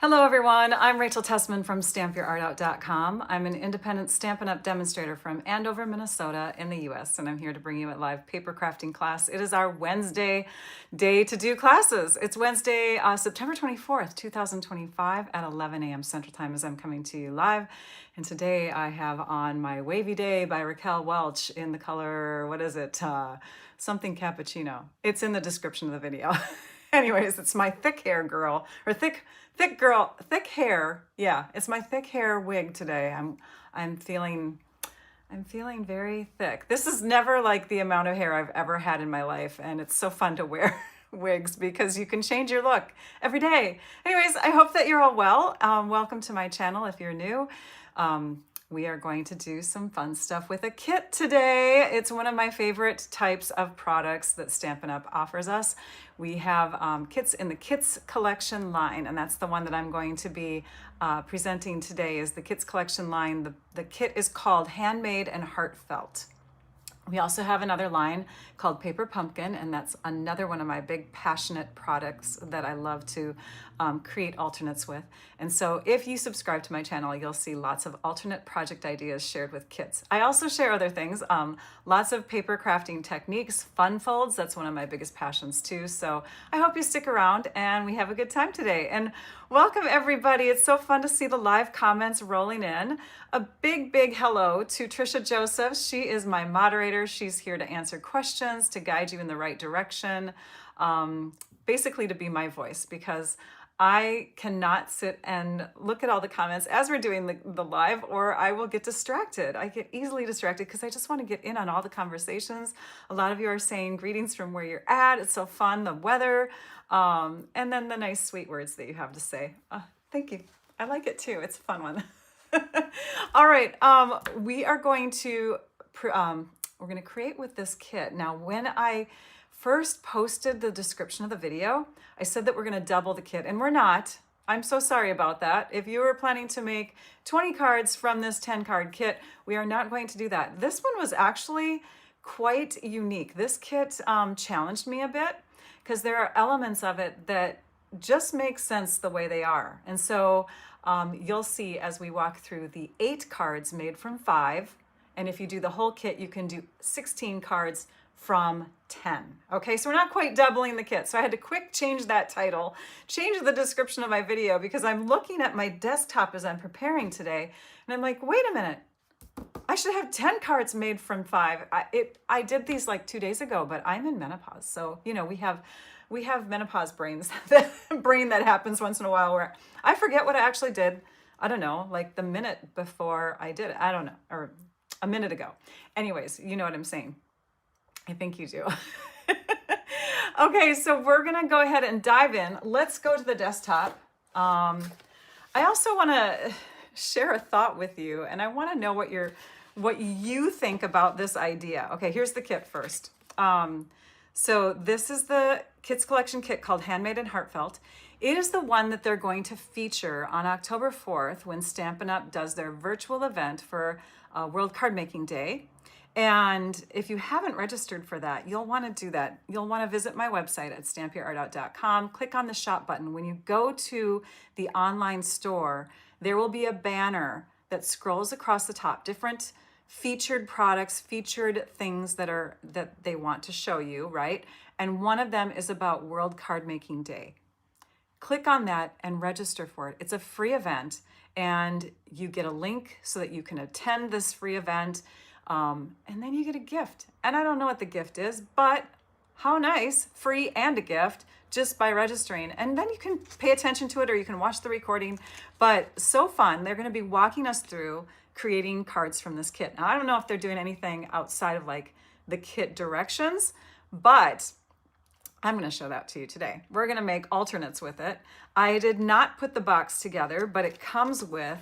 Hello everyone, I'm Raquel Tessman from StampYourArtOut.com. I'm an independent Stampin' Up! Demonstrator from Andover, Minnesota in the US, and I'm here to bring you a live paper crafting class. It is our Wednesday day to do classes. It's Wednesday, September 24th, 2025 at 11 a.m. Central Time as I'm coming to you live. And today I have on my Wavy Day by Raquel Welch in the color, what is it? Something cappuccino. It's in the description of the video. Anyways, it's my thick hair girl, or thick hair. Yeah, it's my thick hair wig today. I'm feeling very thick. This is never like the amount of hair I've ever had in my life, and it's so fun to wear wigs because you can change your look every day. Anyways, I hope that you're all well. Welcome to my channel if you're new. We are going to do some fun stuff with a kit today. It's one of my favorite types of products that Stampin' Up! Offers us. We have kits in the Kits Collection line, and that's the one that I'm going to be presenting today is the Kits Collection line. The kit is called Handmade and Heartfelt. We also have another line called Paper Pumpkin, and that's another one of my big passionate products that I love to create alternates with. And so if you subscribe to my channel, you'll see lots of alternate project ideas shared with kits. I also share other things, lots of paper crafting techniques, fun folds, that's one of my biggest passions too. So I hope you stick around and we have a good time today. And welcome everybody. It's so fun to see the live comments rolling in. A big hello to Trisha Joseph. She is my moderator. She's here to answer questions, to guide you in the right direction, basically to be my voice, because I cannot sit and look at all the comments as we're doing the live, or I will get distracted. I get easily distracted because I just want to get in on all the conversations. A lot of you are saying greetings from where you're at. It's so fun, the weather, and then the nice sweet words that you have to say. Thank you. I like it too. It's a fun one. All right, we are going to create with this kit. Now, when I first posted the description of the video, I said that we're going to double the kit, and we're not. I'm so sorry about that. If you were planning to make 20 cards from this 10 card kit, we are not going to do that. This one was actually quite unique. This kit challenged me a bit because there are elements of it that just make sense the way they are. And so you'll see as we walk through the 8 cards made from 5. And if you do the whole kit, you can do 16 cards from 10. Okay, so we're not quite doubling the kit. So I had to quick change that title, change the description of my video, because I'm looking at my desktop as I'm preparing today. And I'm like, wait a minute, I should have 10 cards made from 5. I did these like 2 days ago, but I'm in menopause. So, you know, we have menopause brains, brain that happens once in a while where I forget what I actually did. I don't know, like the minute before I did it. I don't know, or a minute ago. Anyways, you know what I'm saying. I think you do. Okay, so we're gonna go ahead and dive in. Let's go to the desktop. I also wanna share a thought with you, and I wanna know what you think about this idea. Okay, here's the kit first. So this is the Kits Collection kit called Handmade and Heartfelt. It is the one that they're going to feature on October 4th when Stampin' Up! Does their virtual event for World Card Making Day. And if you haven't registered for that, you'll want to do that. You'll want to visit my website at StampYourArtOut.com. Click on the shop button. When you go to the online store, there will be a banner that scrolls across the top, different featured products, featured things that they want to show you, right? And one of them is about World Card Making Day. Click on that and register for it. It's a free event, and you get a link so that you can attend this free event. And then you get a gift. And I don't know what the gift is, but how nice, free and a gift just by registering. And then you can pay attention to it or you can watch the recording. But so fun. They're going to be walking us through creating cards from this kit. Now, I don't know if they're doing anything outside of like the kit directions, but I'm going to show that to you today. We're going to make alternates with it. I did not put the box together, but it comes with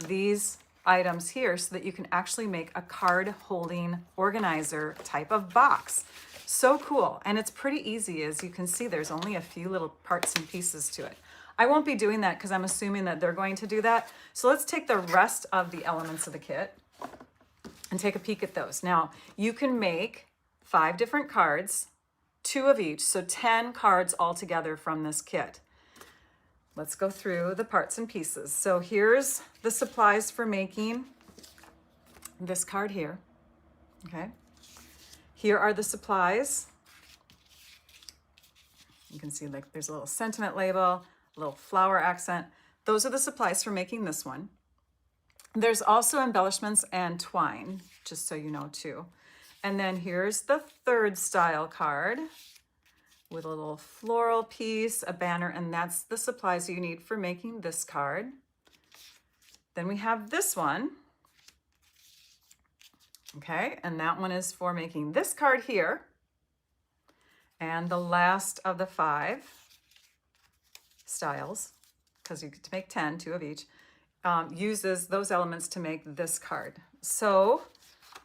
these items here so that you can actually make a card holding organizer type of box. So cool. And it's pretty easy. As you can see, there's only a few little parts and pieces to it. I won't be doing that because I'm assuming that they're going to do that. So let's take the rest of the elements of the kit and take a peek at those. Now, you can make 5 different cards, 2 of each, so 10 cards altogether from this kit. let's go through the parts and pieces. So here's the supplies for making this card here, okay? Here are the supplies. You can see like there's a little sentiment label, a little flower accent. Those are the supplies for making this one. There's also embellishments and twine, just so you know too. And then here's the third style card with a little floral piece, a banner, and that's the supplies you need for making this card. Then we have this one, okay, and that one is for making this card here. And the last of the 5 styles, because you get to make 10, 2 of each, uses those elements to make this card. So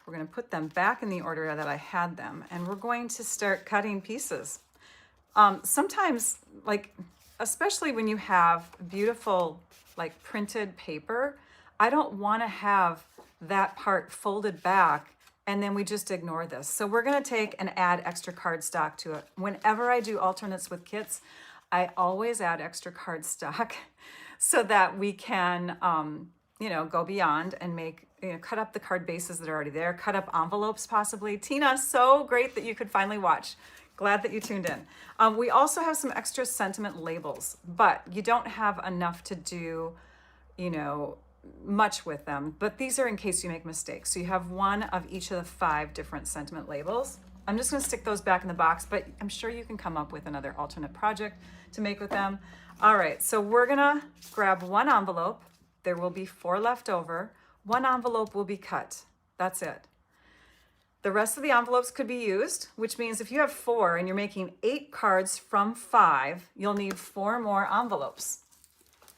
we're going to put them back in the order that I had them, and we're going to start cutting pieces. Sometimes, like, especially when you have beautiful, like, printed paper, I don't want to have that part folded back and then we just ignore this. So we're going to take and add extra cardstock to it. Whenever I do alternates with kits, I always add extra cardstock so that we can, you know, go beyond and make, you know, cut up the card bases that are already there, cut up envelopes possibly. Tina, so great that you could finally watch. Glad that you tuned in. We also have some extra sentiment labels, but you don't have enough to do, you know, much with them. But these are in case you make mistakes. So you have one of each of the 5 different sentiment labels. I'm just going to stick those back in the box, but I'm sure you can come up with another alternate project to make with them. All right, so we're going to grab one envelope. There will be 4 left over. One envelope will be cut. That's it. The rest of the envelopes could be used, which means if you have 4 and you're making 8 cards from 5, you'll need 4 more envelopes.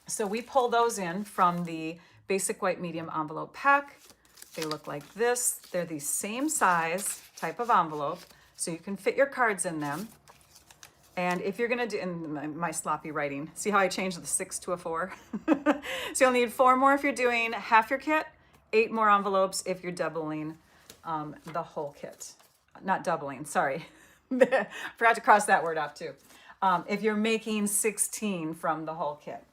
So we pull those in from the basic white medium envelope pack. They look like this. They're the same size type of envelope, so you can fit your cards in them. And if you're gonna do, in my sloppy writing, see how I changed the 6 to a 4? So you'll need 4 more if you're doing half your kit, 8 more envelopes if you're doubling the whole kit. Not doubling, sorry. Forgot to cross that word off too. If you're making 16 from the whole kit.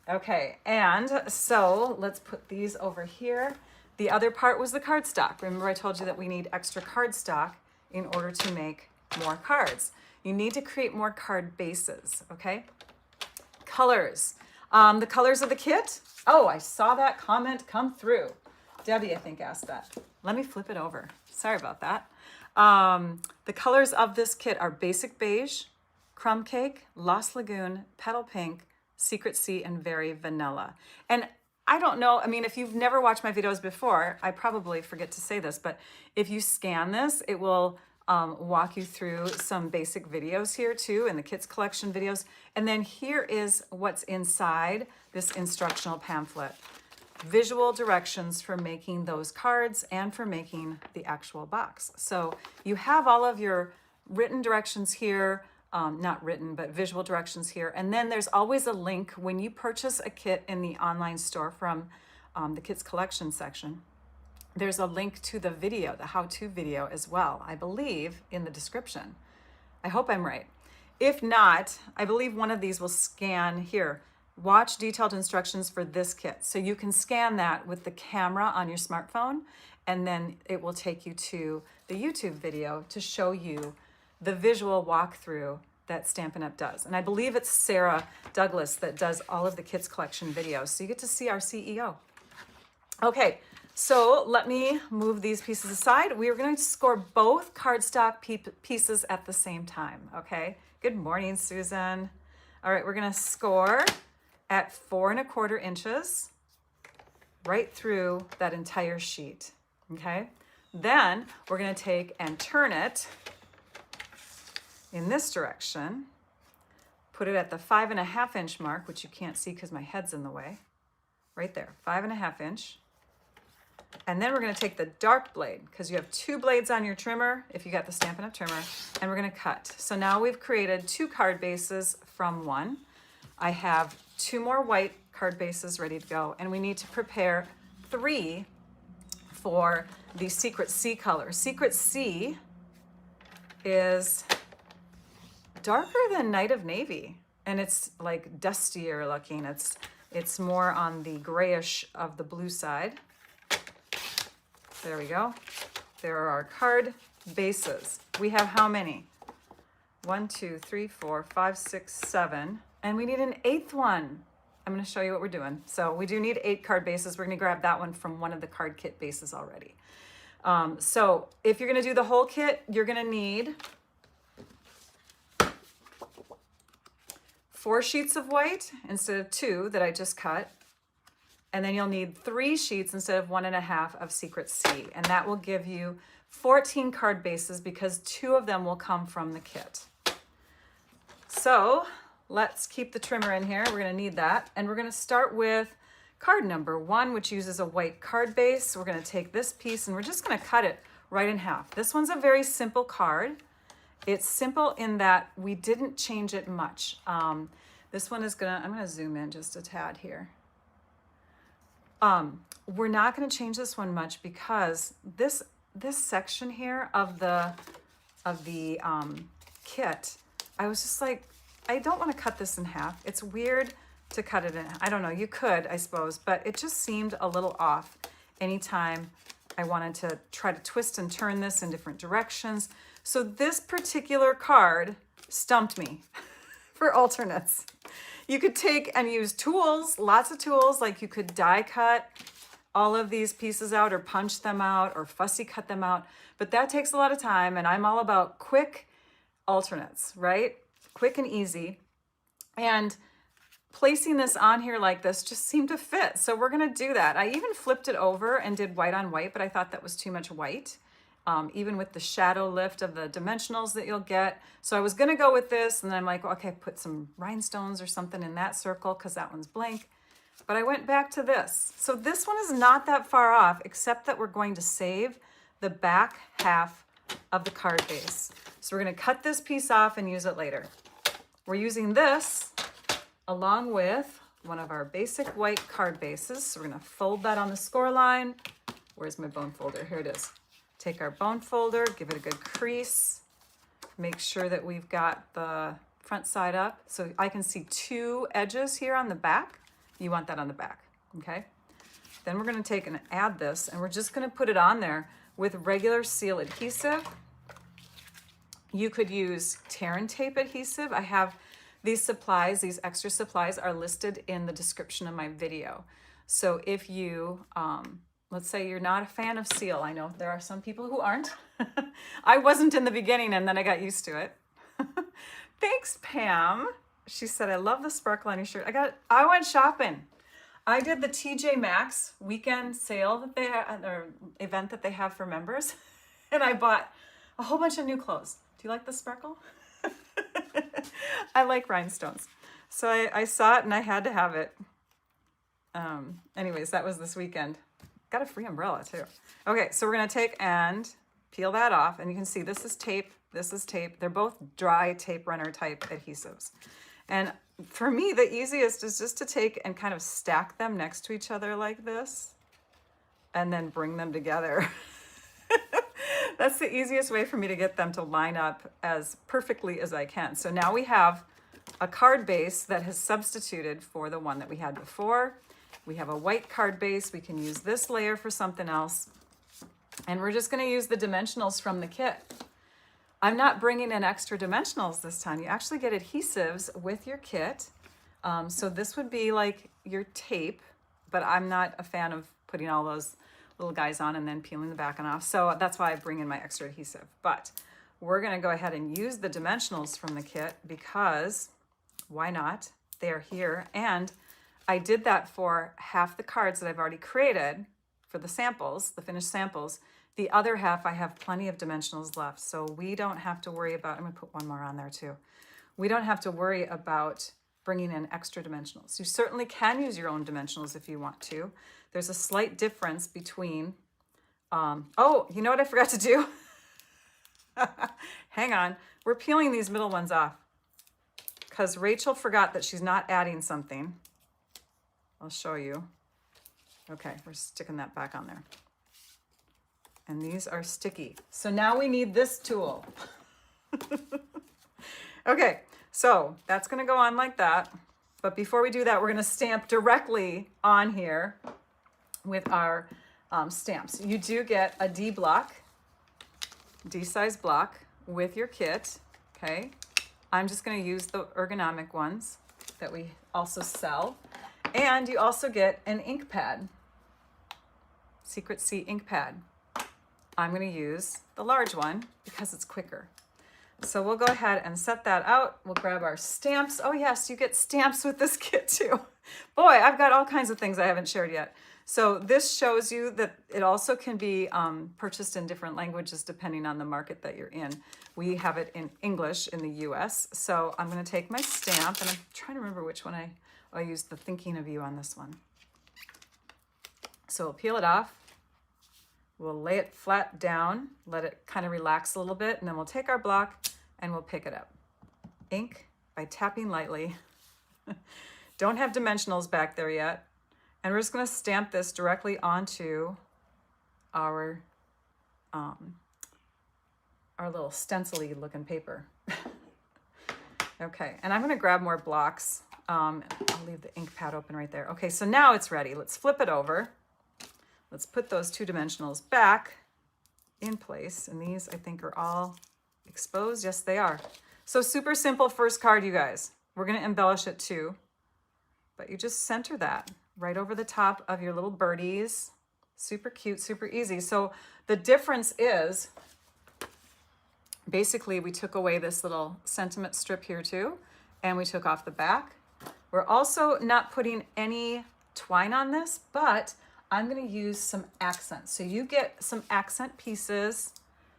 Okay, and so let's put these over here. The other part was the cardstock. Remember I told you that we need extra cardstock in order to make more cards. You need to create more card bases, okay? Colors. The colors of the kit. Oh, I saw that comment come through. Debbie, I think, asked that. Let me flip it over. Sorry about that. The colors of this kit are Basic Beige, Crumb Cake, Lost Lagoon, Petal Pink, Secret Sea, and Very Vanilla. And I don't know, I mean, if you've never watched my videos before, I probably forget to say this, but if you scan this, it will walk you through some basic videos here too, in the Kits Collection videos. And then here is what's inside this instructional pamphlet. Visual directions for making those cards and for making the actual box. So you have all of your written directions here, not written, but visual directions here. And then there's always a link when you purchase a kit in the online store from the Kits Collection section. There's a link to the video, the how-to video as well, I believe, in the description. I hope I'm right. If not, I believe one of these will scan here. Watch detailed instructions for this kit. So you can scan that with the camera on your smartphone, and then it will take you to the YouTube video to show you the visual walkthrough that Stampin' Up! Does. And I believe it's Sarah Douglas that does all of the Kits Collection videos. So you get to see our CEO. Okay, so let me move these pieces aside. We are going to score both cardstock pieces at the same time, okay? Good morning, Susan. All right, we're going to score at 4 1/4 inches right through that entire sheet, okay? Then we're going to take and turn it in this direction, put it at the 5 1/2 inch mark, which you can't see because my head's in the way, right there, 5 1/2 inch. And then we're going to take the dark blade, because you have 2 blades on your trimmer if you got the Stampin' Up! Trimmer, and we're going to cut. So now we've created 2 card bases from 1. I have 2 more white card bases ready to go, and we need to prepare 3 for the Secret Sea color. Secret Sea is darker than Night of Navy. and it's like dustier looking. It's more on the grayish of the blue side. There we go. There are our card bases. We have how many? 1, 2, 3, 4, 5, 6, 7. And we need an 8th one. I'm going to show you what we're doing. So we do need 8 card bases. We're going to grab that one from one of the card kit bases already. So if you're going to do the whole kit, you're going to need 4 sheets of white instead of 2 that I just cut. And then you'll need 3 sheets instead of 1.5 of Secret C. And that will give you 14 card bases because 2 of them will come from the kit. So let's keep the trimmer in here. We're going to need that. And we're going to start with card number 1, which uses a white card base. We're going to take this piece and we're just going to cut it right in half. This one's a very simple card. It's simple in that we didn't change it much. This one is I'm going to zoom in just a tad here. We're not going to change this one much because this section here of the kit, I was just like, I don't want to cut this in half. It's weird to cut it in. I don't know, you could, I suppose, but it just seemed a little off anytime I wanted to try to twist and turn this in different directions. So this particular card stumped me for alternates. You could take and use tools, lots of tools, like you could die cut all of these pieces out or punch them out or fussy cut them out, but that takes a lot of time, and I'm all about quick alternates, right? Quick and easy. And placing this on here like this just seemed to fit. So we're gonna do that. I even flipped it over and did white on white, but I thought that was too much white, even with the shadow lift of the dimensionals that you'll get. So I was gonna go with this, and then I'm like, well, okay, put some rhinestones or something in that circle because that one's blank. But I went back to this. So this one is not that far off, except that we're going to save the back half of the card base. So we're gonna cut this piece off and use it later. We're using this along with one of our basic white card bases. So we're gonna fold that on the score line. Where's my bone folder? Here it is. Take our bone folder, give it a good crease. Make sure that we've got the front side up. So I can see 2 edges here on the back. You want that on the back, okay? Then we're gonna take and add this, and we're just gonna put it on there with regular seal adhesive. You could use tear and tape adhesive. I have these supplies, these extra supplies are listed in the description of my video. So if you, let's say you're not a fan of seal, I know there are some people who aren't. I wasn't in the beginning, and then I got used to it. Thanks, Pam. She said, I love the sparkle on your shirt. I went shopping. I did the TJ Maxx weekend sale that they have, or event that they have for members. And I bought a whole bunch of new clothes. Do you like the sparkle? I like rhinestones. So I saw it and I had to have it. Anyways, that was this weekend. Got a free umbrella too. Okay, so we're gonna take and peel that off, and you can see this is tape, this is tape. They're both dry tape runner type adhesives. And for me, the easiest is just to take and kind of stack them next to each other like this, and then bring them together. That's the easiest way for me to get them to line up as perfectly as I can. So now we have a card base that has substituted for the one that we had before. We have a white card base. We can use this layer for something else. And we're just gonna use the dimensionals from the kit. I'm not bringing in extra dimensionals this time. You actually get adhesives with your kit. So this would be like your tape, but I'm not a fan of putting all those little guys on and then peeling the back and off. So that's why I bring in my extra adhesive. But we're gonna go ahead and use the dimensionals from the kit because why not? They're here. And I did that for half the cards that I've already created for the samples, the finished samples. The other half, I have plenty of dimensionals left. So we don't have to worry about, I'm gonna put one more on there too. We don't have to worry about bringing in extra dimensionals. You certainly can use your own dimensionals if you want to. There's a slight difference between, oh, you know what I forgot to do? Hang on, we're peeling these middle ones off because Rachel forgot that she's not adding something. I'll show you. Okay, we're sticking that back on there. And these are sticky. So now we need this tool. Okay, So that's gonna go on like that. But before we do that, we're gonna stamp directly on here with our stamps. You do get a D block, D-size block with your kit, okay? I'm just gonna use the ergonomic ones that we also sell. And you also get an ink pad, Secret C ink pad. I'm gonna use the large one because it's quicker. So we'll go ahead and set that out. We'll grab our stamps. Oh yes, you get stamps with this kit too. Boy, I've got all kinds of things I haven't shared yet. So this shows you that it also can be purchased in different languages depending on the market that you're in. We have it in English in the US. So I'm gonna take my stamp, and I'm trying to remember which one I used the Thinking of You on this one. So we'll peel it off. We'll lay it flat down, let it kind of relax a little bit, and then we'll take our block and we'll pick it up. Ink by tapping lightly. Don't have dimensionals back there yet. And we're just gonna stamp this directly onto our little stencil-y looking paper. Okay, and I'm gonna grab more blocks. I'll leave the ink pad open right there. Okay, so now it's ready. Let's flip it over. Let's put those two dimensionals back in place. And these, I think, are all exposed. Yes, they are. So super simple first card, you guys. We're gonna embellish it too. But you just center that right over the top of your little birdies. Super cute, super easy. So the difference is, basically we took away this little sentiment strip here too, and we took off the back. We're also not putting any twine on this, but I'm gonna use some accents. So you get some accent pieces,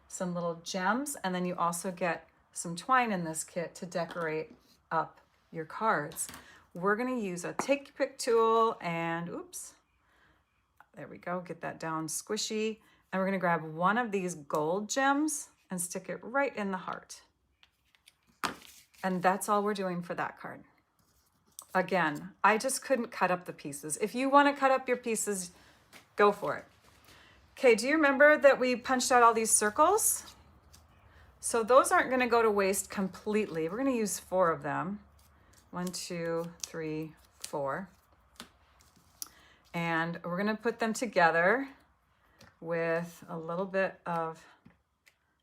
some little gems, and then you also get some twine in this kit to decorate up your cards. We're gonna use a take pick tool and, oops, there we go, get that down squishy. And we're gonna grab one of these gold gems and stick it right in the heart. And that's all we're doing for that card. Again, I just couldn't cut up the pieces. If you wanna cut up your pieces, go for it. Okay, do you remember that we punched out all these circles? So those aren't gonna go to waste completely. We're gonna use 4 of them. 1, 2, 3, 4. And we're gonna put them together with a little bit of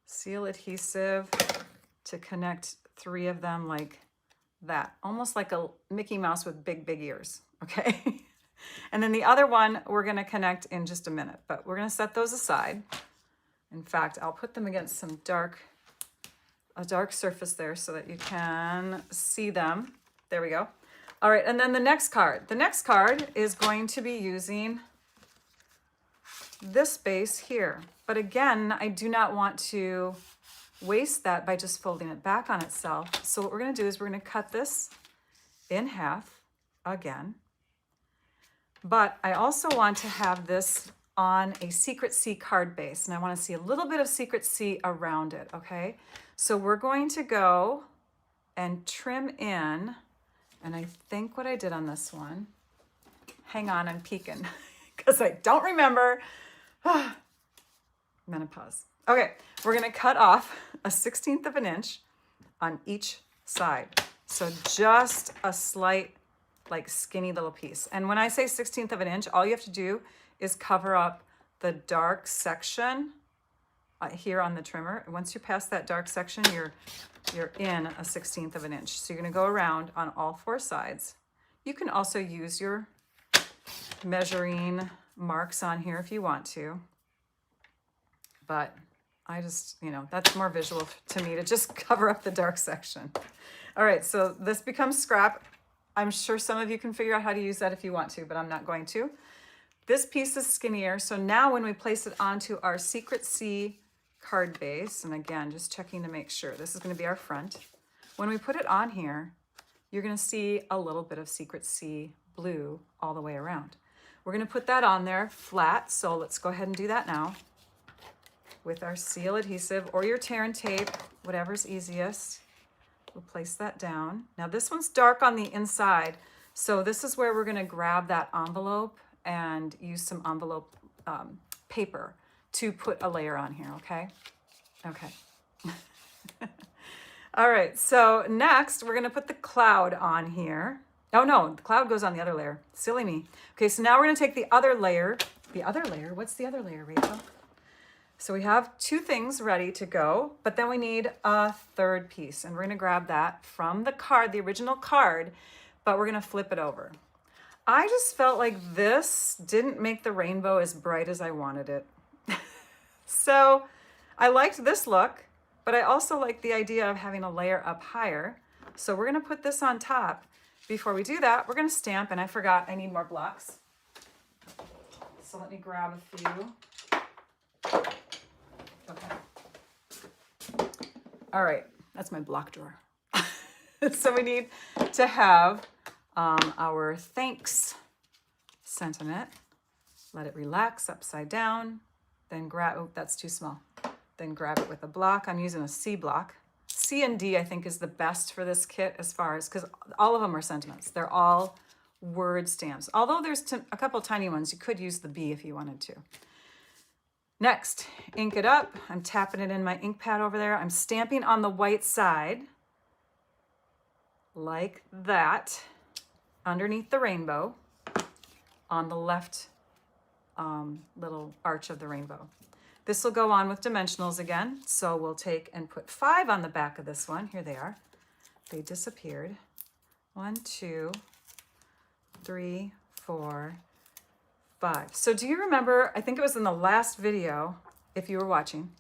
seal adhesive to connect 3 of them like that. Almost like a Mickey Mouse with big, big ears, okay? And then the other one we're gonna connect in just a minute, but we're gonna set those aside. In fact, I'll put them against some a dark surface there so that you can see them. There we go. All right, and then the next card. The next card is going to be using this base here. But again, I do not want to waste that by just folding it back on itself. So what we're gonna do is we're gonna cut this in half again. But I also want to have this on a Secret C card base, and I wanna see a little bit of Secret C around it, okay? So we're going to go and trim in, and I think what I did on this one, hang on, I'm peeking, because I don't remember. Menopause. Okay, we're gonna cut off a 1/16 of an inch on each side. So just a slight, like skinny little piece. And when I say 1/16 of an inch, all you have to do is cover up the dark section here on the trimmer. Once you pass that dark section, you're in a 1/16 of an inch. So you're gonna go around on all 4 sides. You can also use your measuring marks on here if you want to, but I just, that's more visual to me to just cover up the dark section. All right, so this becomes scrap. I'm sure some of you can figure out how to use that if you want to, but I'm not going to. This piece is skinnier, so now when we place it onto our Secret C card base, and again, just checking to make sure, this is gonna be our front. When we put it on here, you're gonna see a little bit of Secret C blue all the way around. We're gonna put that on there flat, so let's go ahead and do that now with our seal adhesive or your tear and tape, whatever's easiest. We'll place that down. Now this one's dark on the inside, so this is where we're gonna grab that envelope and use some envelope paper to put a layer on here, okay? Okay. All right, so next we're gonna put the cloud on here. Oh no, the cloud goes on the other layer. Silly me. Okay, so now we're gonna take the other layer. The other layer, what's the other layer, Rachel? So we have two things ready to go, but then we need a third piece, and we're gonna grab that from the card, the original card, but we're gonna flip it over. I just felt like this didn't make the rainbow as bright as I wanted it. So I liked this look, but I also like the idea of having a layer up higher. So we're gonna put this on top. Before we do that, we're gonna stamp, and I forgot I need more blocks. So let me grab a few. Okay. All right, that's my block drawer. So we need to have our thanks sentiment. Let it relax upside down. Then grab, oh, that's too small. Then grab it with a block. I'm using a C block. C and D, I think, is the best for this kit as far as, because all of them are sentiments. They're all word stamps. Although there's a couple tiny ones, you could use the B if you wanted to. Next, ink it up. I'm tapping it in my ink pad over there. I'm stamping on the white side, like that, underneath the rainbow, on the left little arch of the rainbow. This will go on with dimensionals again. So we'll take and put 5 on the back of this one. Here they are. They disappeared. 1, 2, 3, 4, 5. So do you remember, I think it was in the last video, if you were watching,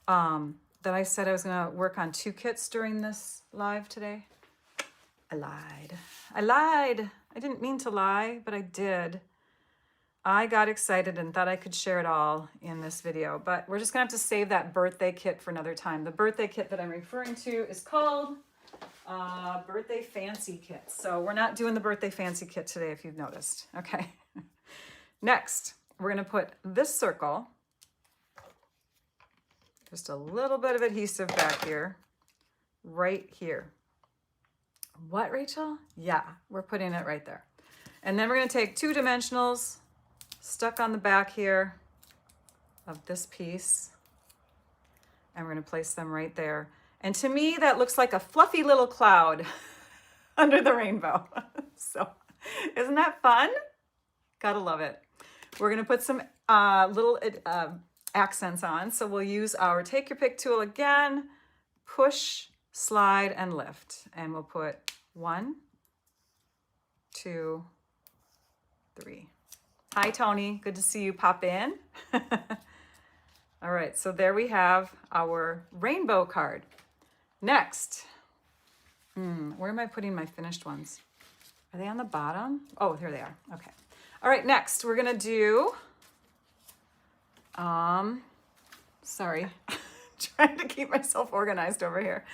that I said I was gonna work on 2 kits during this live today? I lied. I lied. I didn't mean to lie, but I did. I got excited and thought I could share it all in this video, but we're just gonna have to save that birthday kit for another time. The birthday kit that I'm referring to is called Birthday Fancy Kit. So we're not doing the Birthday Fancy Kit today, if you've noticed, okay? Next, we're gonna put this circle, just a little bit of adhesive back here, right here. What, Rachel? Yeah, we're putting it right there. And then we're gonna take 2 dimensionals, stuck on the back here of this piece, and we're gonna place them right there. And to me, that looks like a fluffy little cloud under the rainbow. So isn't that fun? Gotta love it. We're gonna put some little accents on. So we'll use our take your pick tool again, push, slide, and lift. And we'll put 1, 2, 3. Hi, Tony. Good to see you pop in. All right, so there we have our rainbow card. Next, where am I putting my finished ones? Are they on the bottom? Oh, here they are. Okay. All right, next we're gonna do, sorry, trying to keep myself organized over here.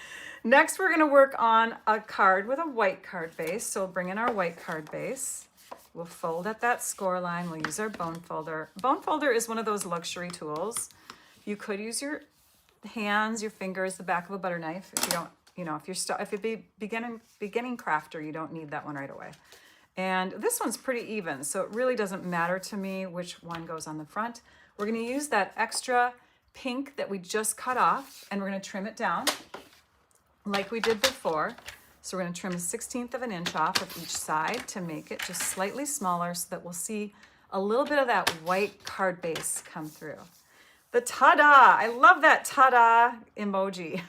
Next, we're gonna work on a card with a white card base. So we'll bring in our white card base. We'll fold at that score line. We'll use our bone folder. Bone folder is one of those luxury tools. You could use your hands, your fingers, the back of a butter knife. If you don't, if you're beginning crafter, you don't need that one right away. And this one's pretty even, so it really doesn't matter to me which one goes on the front. We're gonna use that extra pink that we just cut off, and we're gonna trim it down like we did before. So we're gonna trim 1/16 of an inch off of each side to make it just slightly smaller so that we'll see a little bit of that white card base come through. The ta-da, I love that ta-da emoji.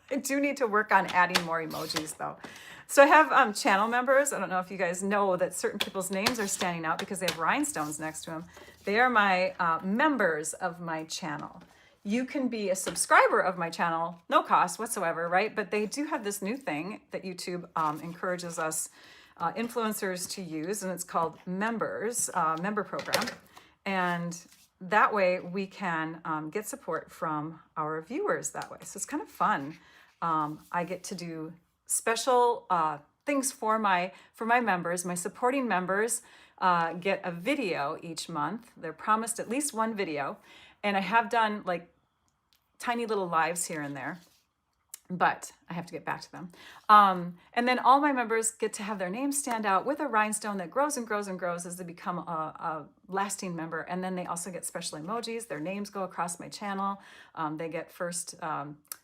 I do need to work on adding more emojis though. So I have channel members. I don't know if you guys know that certain people's names are standing out because they have rhinestones next to them. They are my members of my channel. You can be a subscriber of my channel, no cost whatsoever, right? But they do have this new thing that YouTube encourages us influencers to use, and it's called members, member program. And that way we can get support from our viewers that way. So it's kind of fun. I get to do special things for my members. My supporting members get a video each month. They're promised at least 1 video. And I have done like tiny little lives here and there, but I have to get back to them. And then all my members get to have their names stand out with a rhinestone that grows and grows and grows as they become a lasting member. And then they also get special emojis. Their names go across my channel. They get first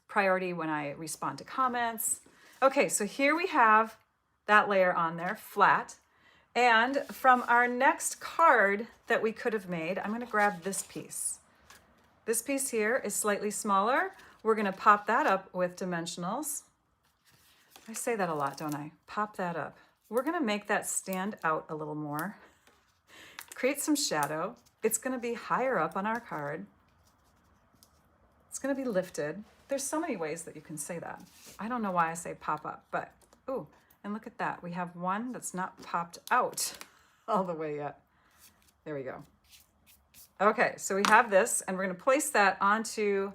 priority when I respond to comments. Okay, so here we have that layer on there, flat. And from our next card that we could have made, I'm gonna grab this piece. This piece here is slightly smaller. We're gonna pop that up with dimensionals. I say that a lot, don't I? Pop that up. We're gonna make that stand out a little more. Create some shadow. It's gonna be higher up on our card. It's gonna be lifted. There's so many ways that you can say that. I don't know why I say pop up, but, ooh, and look at that. We have one that's not popped out all the way yet. There we go. Okay, so we have this, and we're gonna place that onto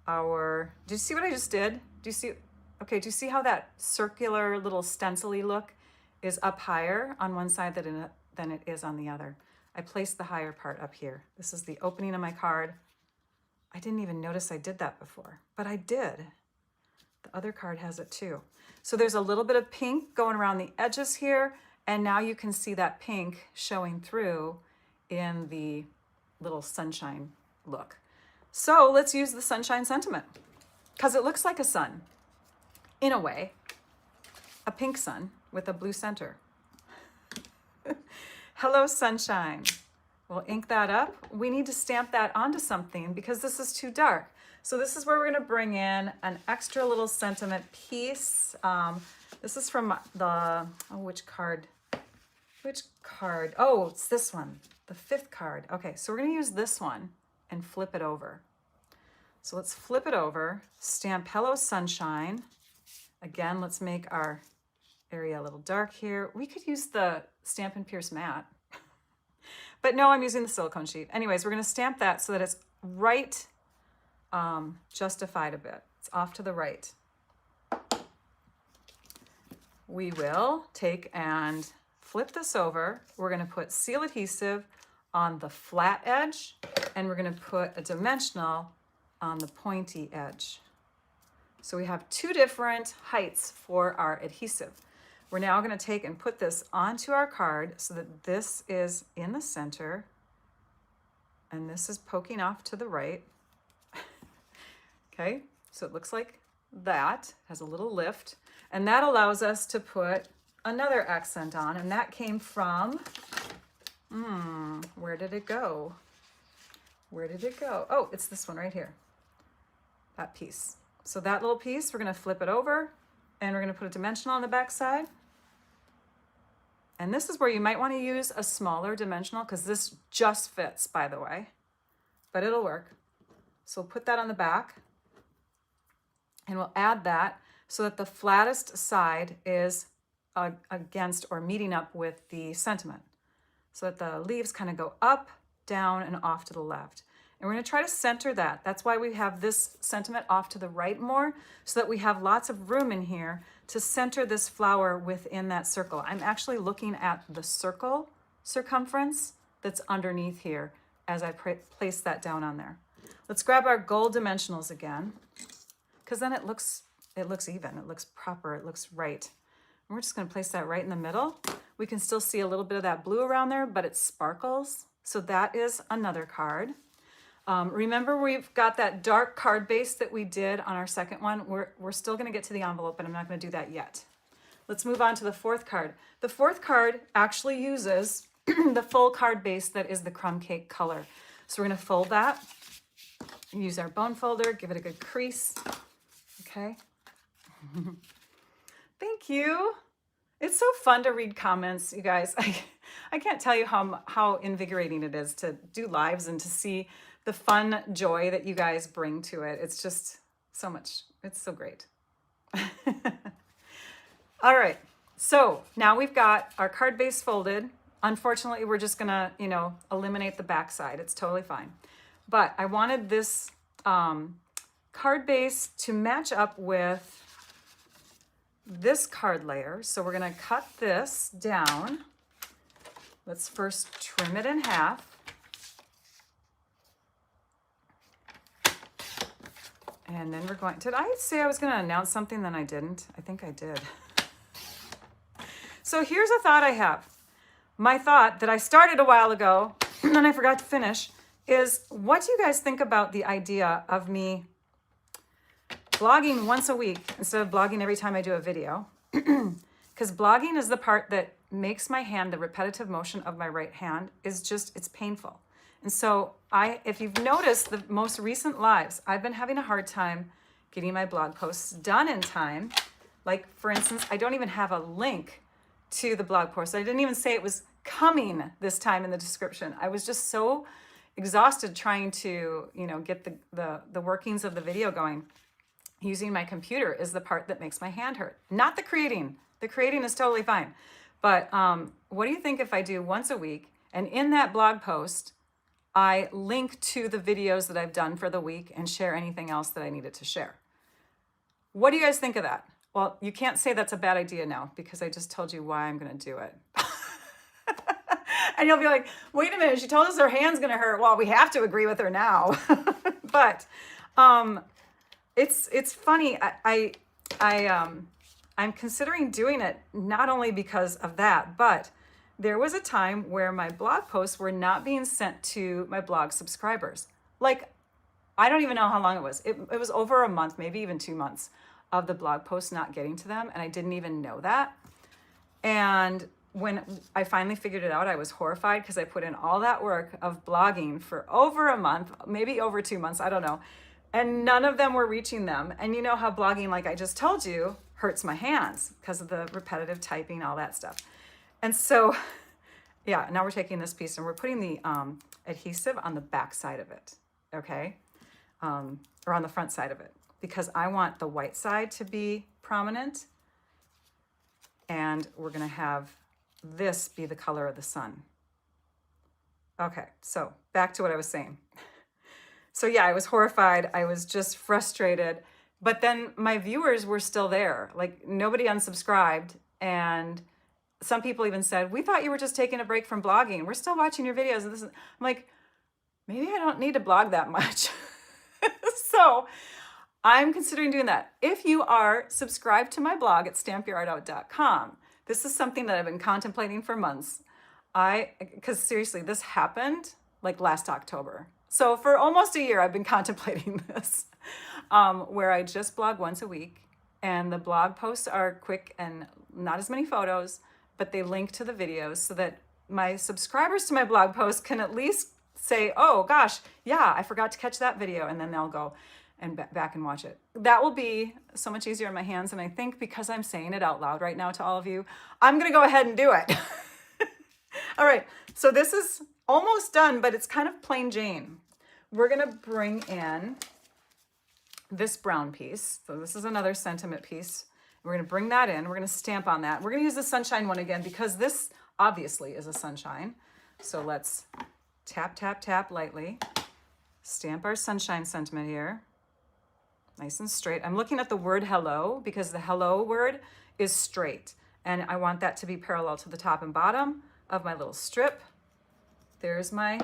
our, did you see what I just did? Do you see, okay, do you see how that circular little stencil-y look is up higher on one side than it is on the other? I placed the higher part up here. This is the opening of my card. I didn't even notice I did that before, but I did. The other card has it too. So there's a little bit of pink going around the edges here, and now you can see that pink showing through in the little sunshine look. So let's use the sunshine sentiment, because it looks like a sun, in a way, a pink sun with a blue center. Hello, sunshine. We'll ink that up. We need to stamp that onto something because this is too dark. So this is where we're gonna bring in an extra little sentiment piece. This is from the, oh, which card? Which card? Oh, it's this one, the 5th card. Okay, so we're gonna use this one and flip it over. So let's flip it over, stamp Hello Sunshine. Again, let's make our area a little dark here. We could use the Stampin' Pierce matte, but no, I'm using the silicone sheet. Anyways, we're gonna stamp that so that it's right, justified a bit. It's off to the right. We will take and flip this over. We're gonna put seal adhesive on the flat edge, and we're gonna put a dimensional on the pointy edge. So we have 2 different heights for our adhesive. We're now gonna take and put this onto our card so that this is in the center and this is poking off to the right. Okay, so it looks like that, has a little lift, and that allows us to put another accent on, and that came from, where did it go? Where did it go? Oh, it's this one right here, that piece. So that little piece, we're gonna flip it over, and we're gonna put a dimensional on the back side. And this is where you might wanna use a smaller dimensional, because this just fits, by the way, but it'll work. So we'll put that on the back, and we'll add that so that the flattest side is against or meeting up with the sentiment, so that the leaves kind of go up, down, and off to the left. And we're gonna try to center that. That's why we have this sentiment off to the right more, so that we have lots of room in here to center this flower within that circle. I'm actually looking at the circle circumference that's underneath here as I place that down on there. Let's grab our gold dimensionals again, because then it looks even, it looks proper, it looks right. And we're just gonna place that right in the middle. We can still see a little bit of that blue around there, but it sparkles. So that is another card. Remember, we've got that dark card base that we did on our second one. We're still gonna get to the envelope, but I'm not gonna do that yet. Let's move on to the 4th card. The 4th card actually uses the full card base that is the crumb cake color. So we're gonna fold that, use our bone folder, give it a good crease, okay? Thank you. It's so fun to read comments, you guys. I can't tell you how invigorating it is to do lives and to see the fun joy that you guys bring to it. It's just so much, it's so great. All right, so now we've got our card base folded. Unfortunately, we're just gonna, eliminate the back side. It's totally fine. But I wanted this card base to match up with this card layer. So we're gonna cut this down. Let's first trim it in half. And then we're going, did I say I was gonna announce something, then I didn't? I think I did. So here's a thought I have. My thought that I started a while ago, and then I forgot to finish, is what do you guys think about the idea of me blogging once a week instead of blogging every time I do a video. Because blogging is the part that makes my hand, the repetitive motion of my right hand is just, it's painful. And so if you've noticed the most recent lives, I've been having a hard time getting my blog posts done in time. Like for instance, I don't even have a link to the blog post. I didn't even say it was coming this time in the description. I was just so exhausted trying to, get the workings of the video going. Using my computer is the part that makes my hand hurt, not the creating. The creating is totally fine. But what do you think if I do once a week, and in that blog post, I link to the videos that I've done for the week and share anything else that I needed to share? What do you guys think of that? Well, you can't say that's a bad idea now because I just told you why I'm going to do it. And you'll be like, wait a minute, she told us her hand's going to hurt. Well, we have to agree with her now. But it's funny. I'm considering doing it not only because of that, but there was a time where my blog posts were not being sent to my blog subscribers. Like, I don't even know how long it was. It was over a month, maybe even 2 months of the blog posts not getting to them. And I didn't even know that. And when I finally figured it out, I was horrified because I put in all that work of blogging for over a month, maybe over 2 months, I don't know. And none of them were reaching them. And you know how blogging, like I just told you, hurts my hands because of the repetitive typing, all that stuff. And so, yeah, now we're taking this piece and we're putting the adhesive on the back side of it, okay? Or on the front side of it, because I want the white side to be prominent. And we're gonna have this be the color of the sun. Okay, so back to what I was saying. So yeah, I was horrified. I was just frustrated. But then my viewers were still there. Like nobody unsubscribed. And some people even said, we thought you were just taking a break from blogging. We're still watching your videos. I'm like, maybe I don't need to blog that much. So I'm considering doing that. If you are subscribed to my blog at stampyourartout.com, this is something that I've been contemplating for months. Because seriously, this happened like last October. So for almost a year, I've been contemplating this, where I just blog once a week and the blog posts are quick and not as many photos, but they link to the videos so that my subscribers to my blog posts can at least say, oh gosh, yeah, I forgot to catch that video. And then they'll go and back and watch it. That will be so much easier in my hands. And I think because I'm saying it out loud right now to all of you, I'm going to go ahead and do it. All right. So this is almost done, but it's kind of plain Jane. We're going to bring in this brown piece. So this is another sentiment piece. We're going to bring that in. We're going to stamp on that. We're going to use the sunshine one again because this obviously is a sunshine. So let's tap, tap, tap lightly. Stamp our sunshine sentiment here. Nice and straight. I'm looking at the word hello because the hello word is straight. And I want that to be parallel to the top and bottom of my little strip. There's my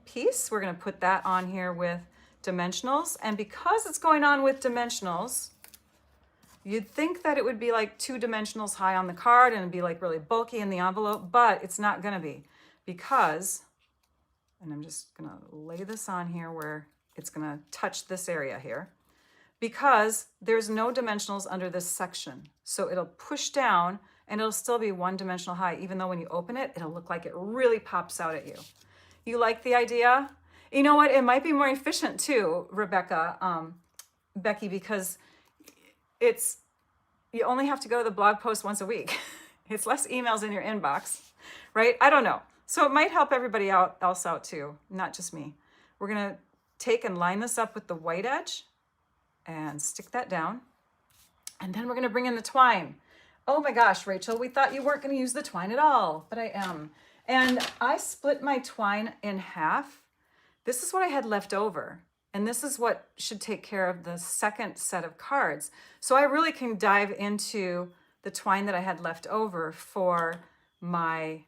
piece. We're going to put that on here with dimensionals. And because it's going on with dimensionals, you'd think that it would be like 2 dimensionals high on the card and it'd be like really bulky in the envelope, but it's not going to be because, and I'm just going to lay this on here where it's going to touch this area here, because there's no dimensionals under this section. So it'll push down and it'll still be 1 dimensional high, even though when you open it, it'll look like it really pops out at you. You like the idea? You know what? It might be more efficient too, Becky, because you only have to go to the blog post once a week. It's less emails in your inbox, right? I don't know. So it might help everybody else out too, not just me. We're gonna take and line this up with the white edge and stick that down. And then we're gonna bring in the twine. Oh my gosh, Rachel, we thought you weren't gonna use the twine at all, but I am. And I split my twine in half. This is what I had left over. And this is what should take care of the second set of cards. So I really can dive into the twine that I had left over for my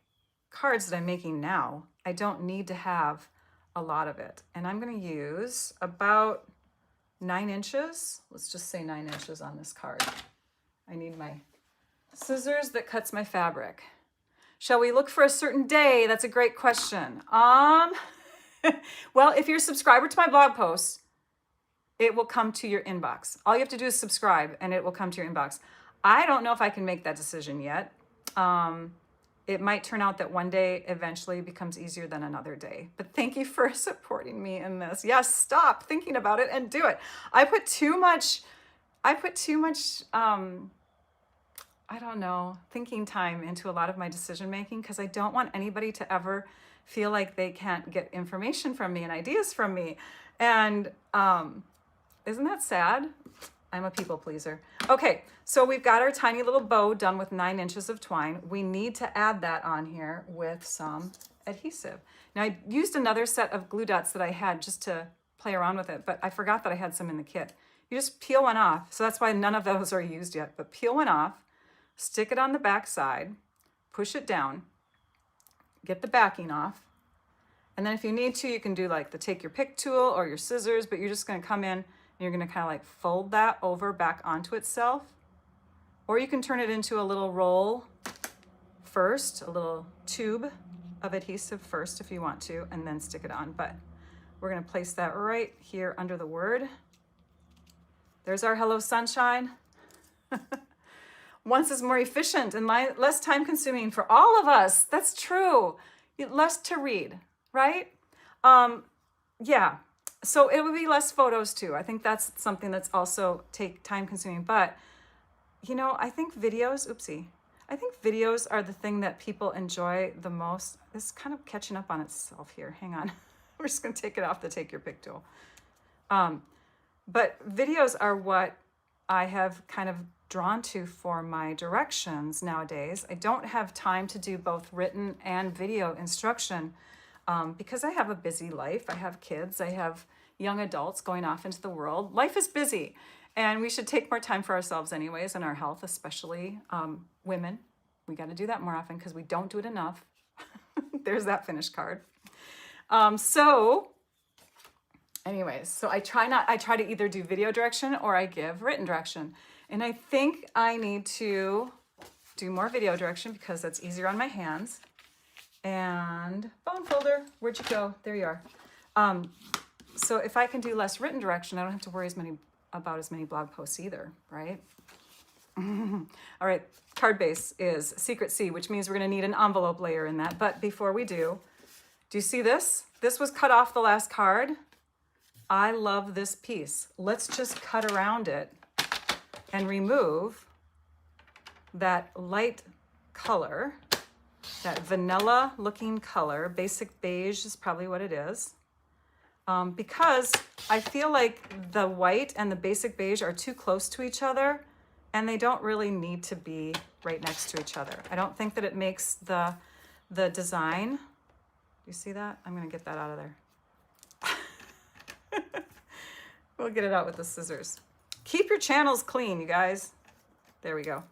cards that I'm making now. I don't need to have a lot of it. And I'm gonna use about 9 inches. Let's just say 9 inches on this card. I need my scissors that cuts my fabric. Shall we look for a certain day? That's a great question. Well, if you're a subscriber to my blog posts, it will come to your inbox. All you have to do is subscribe and it will come to your inbox. I don't know if I can make that decision yet. It might turn out that one day eventually becomes easier than another day. But thank you for supporting me in this. Yes, stop thinking about it and do it. I put too much, I don't know, thinking time into a lot of my decision making because I don't want anybody to ever feel like they can't get information from me and ideas from me. And isn't that sad? I'm a people pleaser. Okay, so we've got our tiny little bow done with 9 inches of twine. We need to add that on here with some adhesive. Now I used another set of glue dots that I had just to play around with it, but I forgot that I had some in the kit. You just peel one off. So that's why none of those are used yet, but peel one off, stick it on the back side, push it down, get the backing off. And then if you need to, you can do like the take your pick tool or your scissors, but you're just gonna come in and you're gonna kind of like fold that over back onto itself. Or you can turn it into a little roll first, a little tube of adhesive first if you want to, and then stick it on. But we're gonna place that right here under the word. There's our hello sunshine. Once is more efficient and less time consuming for all of us. That's true. Less to read, right? Yeah, so it would be less photos too. I think that's something that's also time consuming, but you know, I think videos, I think videos are the thing that people enjoy the most. It's kind of catching up on itself here. Hang on. We're just gonna take it off the take your pick tool. But videos are what I have kind of drawn to for my directions nowadays. I don't have time to do both written and video instruction because I have a busy life. I have kids, I have young adults going off into the world. Life is busy and we should take more time for ourselves anyways and our health, especially women. We got to do that more often because we don't do it enough. There's that finished card. Anyways, so I try to either do video direction or I give written direction. And I think I need to do more video direction because that's easier on my hands. And bone folder, where'd you go? There you are. So if I can do less written direction, I don't have to worry about as many blog posts either, right? All right, card base is Secret C, which means we're gonna need an envelope layer in that. But before we do you see this? This was cut off the last card. I love this piece. Let's just cut around it and remove that light color, that vanilla looking color. Basic beige is probably what it is. Because I feel like the white and the basic beige are too close to each other and they don't really need to be right next to each other. I don't think that it makes the design. You see that? I'm gonna get that out of there. We'll get it out with the scissors. Keep your channels clean, you guys. There we go.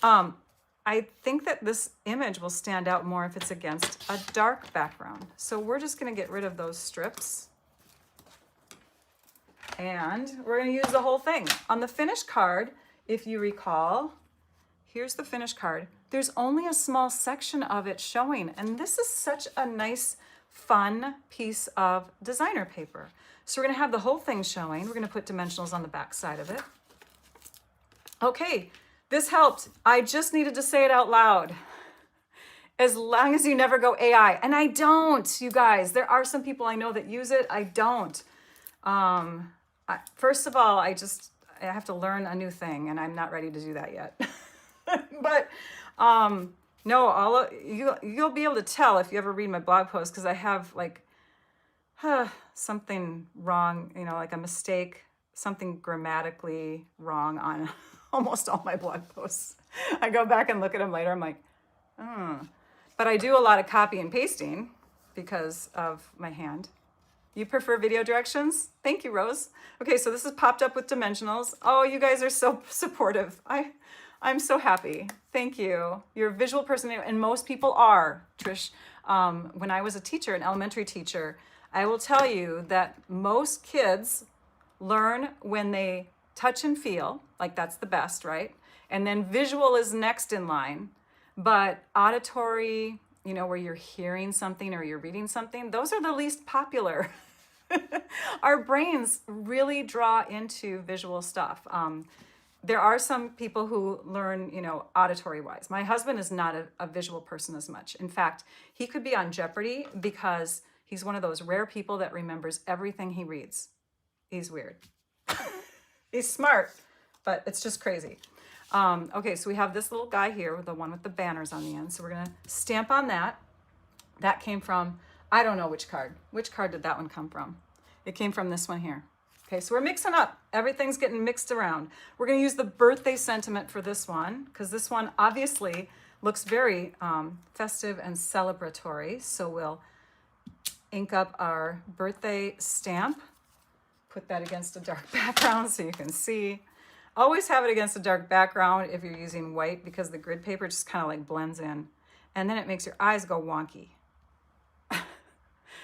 I think that this image will stand out more if it's against a dark background. So we're just gonna get rid of those strips. And we're gonna use the whole thing. On the finished card, if you recall, here's the finished card. There's only a small section of it showing, and this is such a nice, fun piece of designer paper. So we're gonna have the whole thing showing. We're gonna put dimensionals on the back side of it. Okay, this helped. I just needed to say it out loud. As long as you never go AI, and I don't, you guys. There are some people I know that use it, I don't. First of all, I have to learn a new thing, and I'm not ready to do that yet. But no, you'll be able to tell if you ever read my blog post because I have like something wrong, you know, like a mistake, something grammatically wrong on almost all my blog posts. I go back and look at them later. I'm like, But I do a lot of copy and pasting because of my hand. You prefer video directions? Thank you, Rose. Okay, so this is popped up with dimensionals. Oh, you guys are so supportive. I'm so happy. Thank you. You're a visual person, and most people are, Trish. When I was a teacher, an elementary teacher, I will tell you that most kids learn when they touch and feel, like that's the best, right? And then visual is next in line. But auditory, you know, where you're hearing something or you're reading something, those are the least popular. Our brains really draw into visual stuff. There are some people who learn, you know, auditory wise. My husband is not a visual person as much. In fact, he could be on Jeopardy because he's one of those rare people that remembers everything he reads. He's weird. He's smart, but it's just crazy. Okay, so we have this little guy here, the one with the banners on the end. So we're gonna stamp on that. That came from, I don't know which card. Which card did that one come from? It came from this one here. Okay, so we're mixing up. Everything's getting mixed around. We're gonna use the birthday sentiment for this one because this one obviously looks very festive and celebratory. So we'll ink up our birthday stamp, put that against a dark background so you can see. Always have it against a dark background if you're using white because the grid paper just kind of like blends in. And then it makes your eyes go wonky.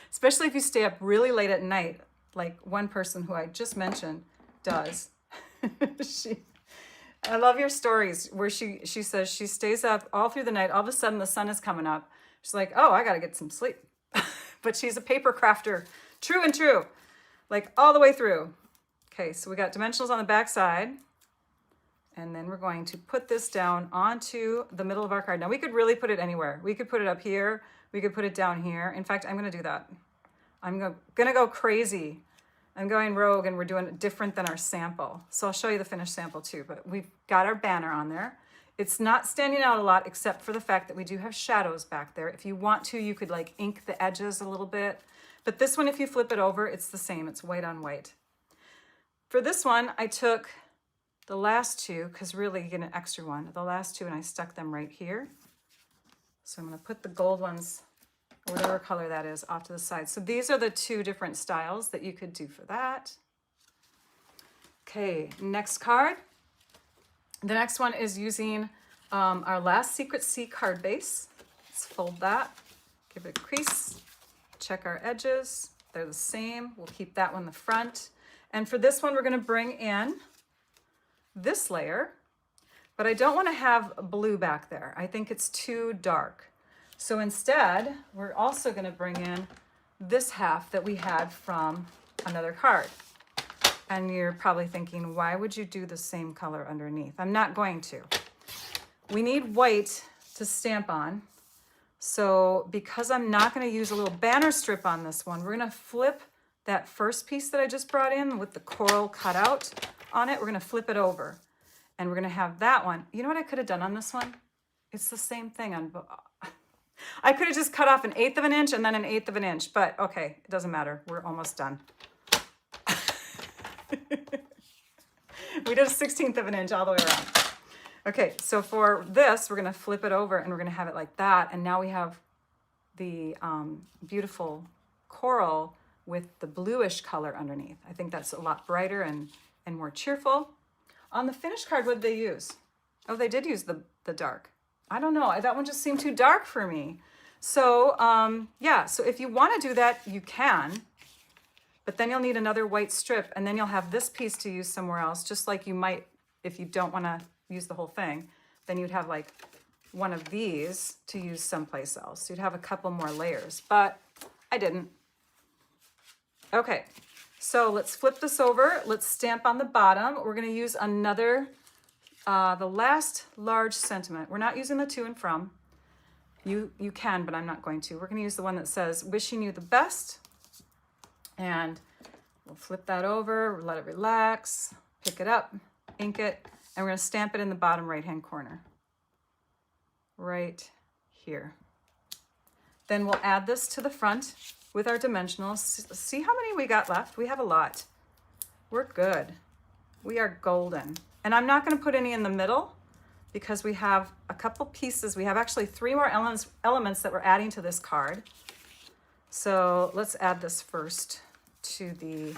Especially if you stay up really late at night, like one person who I just mentioned does. I love your stories where she says she stays up all through the night. All of a sudden the sun is coming up. She's like, oh, I got to get some sleep. But she's a paper crafter. True and true. Like all the way through. Okay, so we got dimensionals on the back side. And then we're going to put this down onto the middle of our card. Now we could really put it anywhere. We could put it up here. We could put it down here. In fact, I'm going to do that. I'm going to go crazy. I'm going rogue and we're doing it different than our sample. So I'll show you the finished sample too, but we've got our banner on there. It's not standing out a lot except for the fact that we do have shadows back there. If you want to, you could like ink the edges a little bit. But this one, if you flip it over, it's the same. It's white on white. For this one, I took the last two, because really you get an extra one, the last two, and I stuck them right here. So I'm going to put the gold ones, or whatever color that is, off to the side. So these are the two different styles that you could do for that. Okay, next card. The next one is using our last Secret C card base. Let's fold that, give it a crease, check our edges. They're the same. We'll keep that one the front. And for this one, we're going to bring in this layer, but I don't want to have blue back there. I think it's too dark. So instead, we're also going to bring in this half that we had from another card. And you're probably thinking, why would you do the same color underneath? I'm not going to. We need white to stamp on. So because I'm not going to use a little banner strip on this one, we're going to flip that first piece that I just brought in with the coral cutout on it. We're going to flip it over and we're going to have that one. You know what I could have done on this one? It's the same thing on I could have just cut off 1/8 of an inch and then 1/8 of an inch, but okay, it doesn't matter. We're almost done. We did a 1/16 of an inch all the way around. Okay, so for this, we're going to flip it over and we're going to have it like that. And now we have the beautiful coral with the bluish color underneath. I think that's a lot brighter and more cheerful. On the finished card, what did they use? Oh, they did use the dark. I don't know. That one just seemed too dark for me. So yeah, so if you want to do that, you can. But then you'll need another white strip, and then you'll have this piece to use somewhere else, just like you might, if you don't want to use the whole thing, then you'd have like one of these to use someplace else. You'd have a couple more layers, but I didn't. Okay, so let's flip this over. Let's stamp on the bottom. We're going to use another, the last large sentiment. We're not using the to and from. You can, but I'm not going to. We're going to use the one that says, wishing you the best. And we'll flip that over, let it relax, pick it up, ink it, and we're going to stamp it in the bottom right-hand corner. Right here. Then we'll add this to the front with our dimensionals. See how many we got left? We have a lot. We're good. We are golden. And I'm not going to put any in the middle because we have a couple pieces. We have actually 3 more elements that we're adding to this card. So let's add this first to the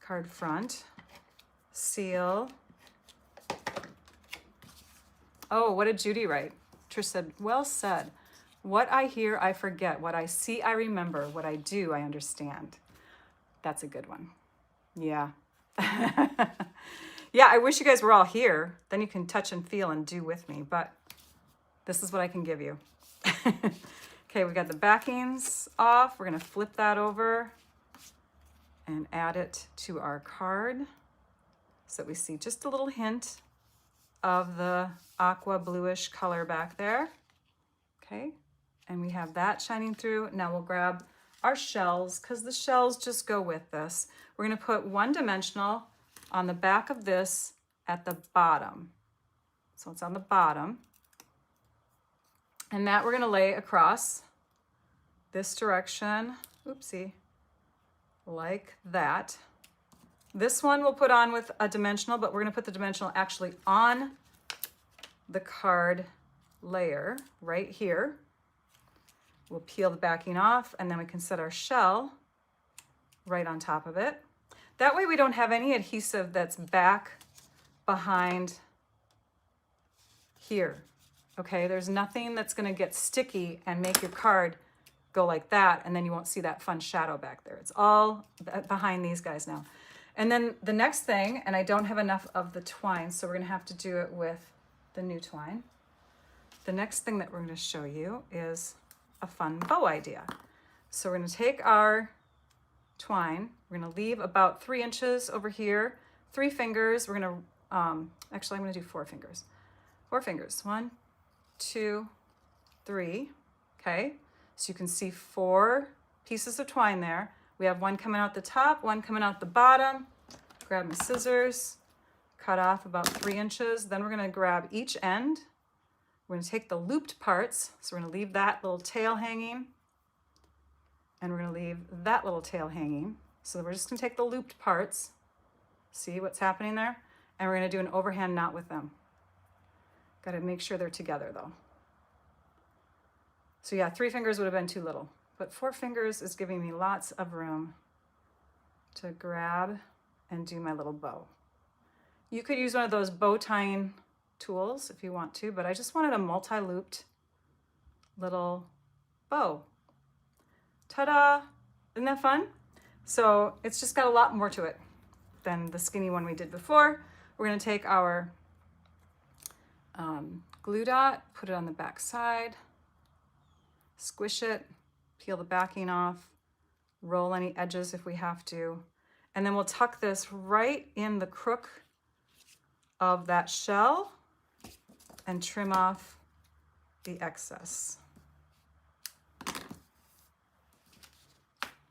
card front. Seal. Oh, what did Judy write? Trish said, well said. What I hear, I forget. What I see, I remember. What I do, I understand. That's a good one. Yeah. Yeah, I wish you guys were all here. Then you can touch and feel and do with me. But this is what I can give you. Okay, we got the backings off. We're going to flip that over. and add it to our card so that we see just a little hint of the aqua bluish color back there. Okay, and we have that shining through. Now we'll grab our shells because the shells just go with this. We're going to put one dimensional on the back of this at the bottom. So it's on the bottom. And that we're going to lay across this direction. Oopsie. Like that. This one we'll put on with a dimensional, but we're going to put the dimensional actually on the card layer right here. We'll peel the backing off, and then we can set our shell right on top of it. That way we don't have any adhesive that's back behind here. Okay, there's nothing that's going to get sticky and make your card go like that, and then you won't see that fun shadow back there. It's all behind these guys now. And then the next thing, and I don't have enough of the twine, so we're going to have to do it with the new twine. The next thing that we're going to show you is a fun bow idea. So we're going to take our twine, we're going to leave about 3 inches over here, 3 fingers. We're going to, actually I'm going to do 4 fingers. 4 fingers, 1, 2, 3, okay? So you can see 4 pieces of twine there. We have one coming out the top, one coming out the bottom. Grab my scissors, cut off about 3 inches. Then we're gonna grab each end. We're gonna take the looped parts. So we're gonna leave that little tail hanging, and we're gonna leave that little tail hanging. So we're just gonna take the looped parts, see what's happening there? And we're gonna do an overhand knot with them. Gotta make sure they're together though. So yeah, 3 fingers would have been too little, but 4 fingers is giving me lots of room to grab and do my little bow. You could use one of those bow tying tools if you want to, but I just wanted a multi-looped little bow. Ta-da! Isn't that fun? So it's just got a lot more to it than the skinny one we did before. We're gonna take our glue dot, put it on the back side, squish it, peel the backing off, roll any edges if we have to, and then we'll tuck this right in the crook of that shell and trim off the excess.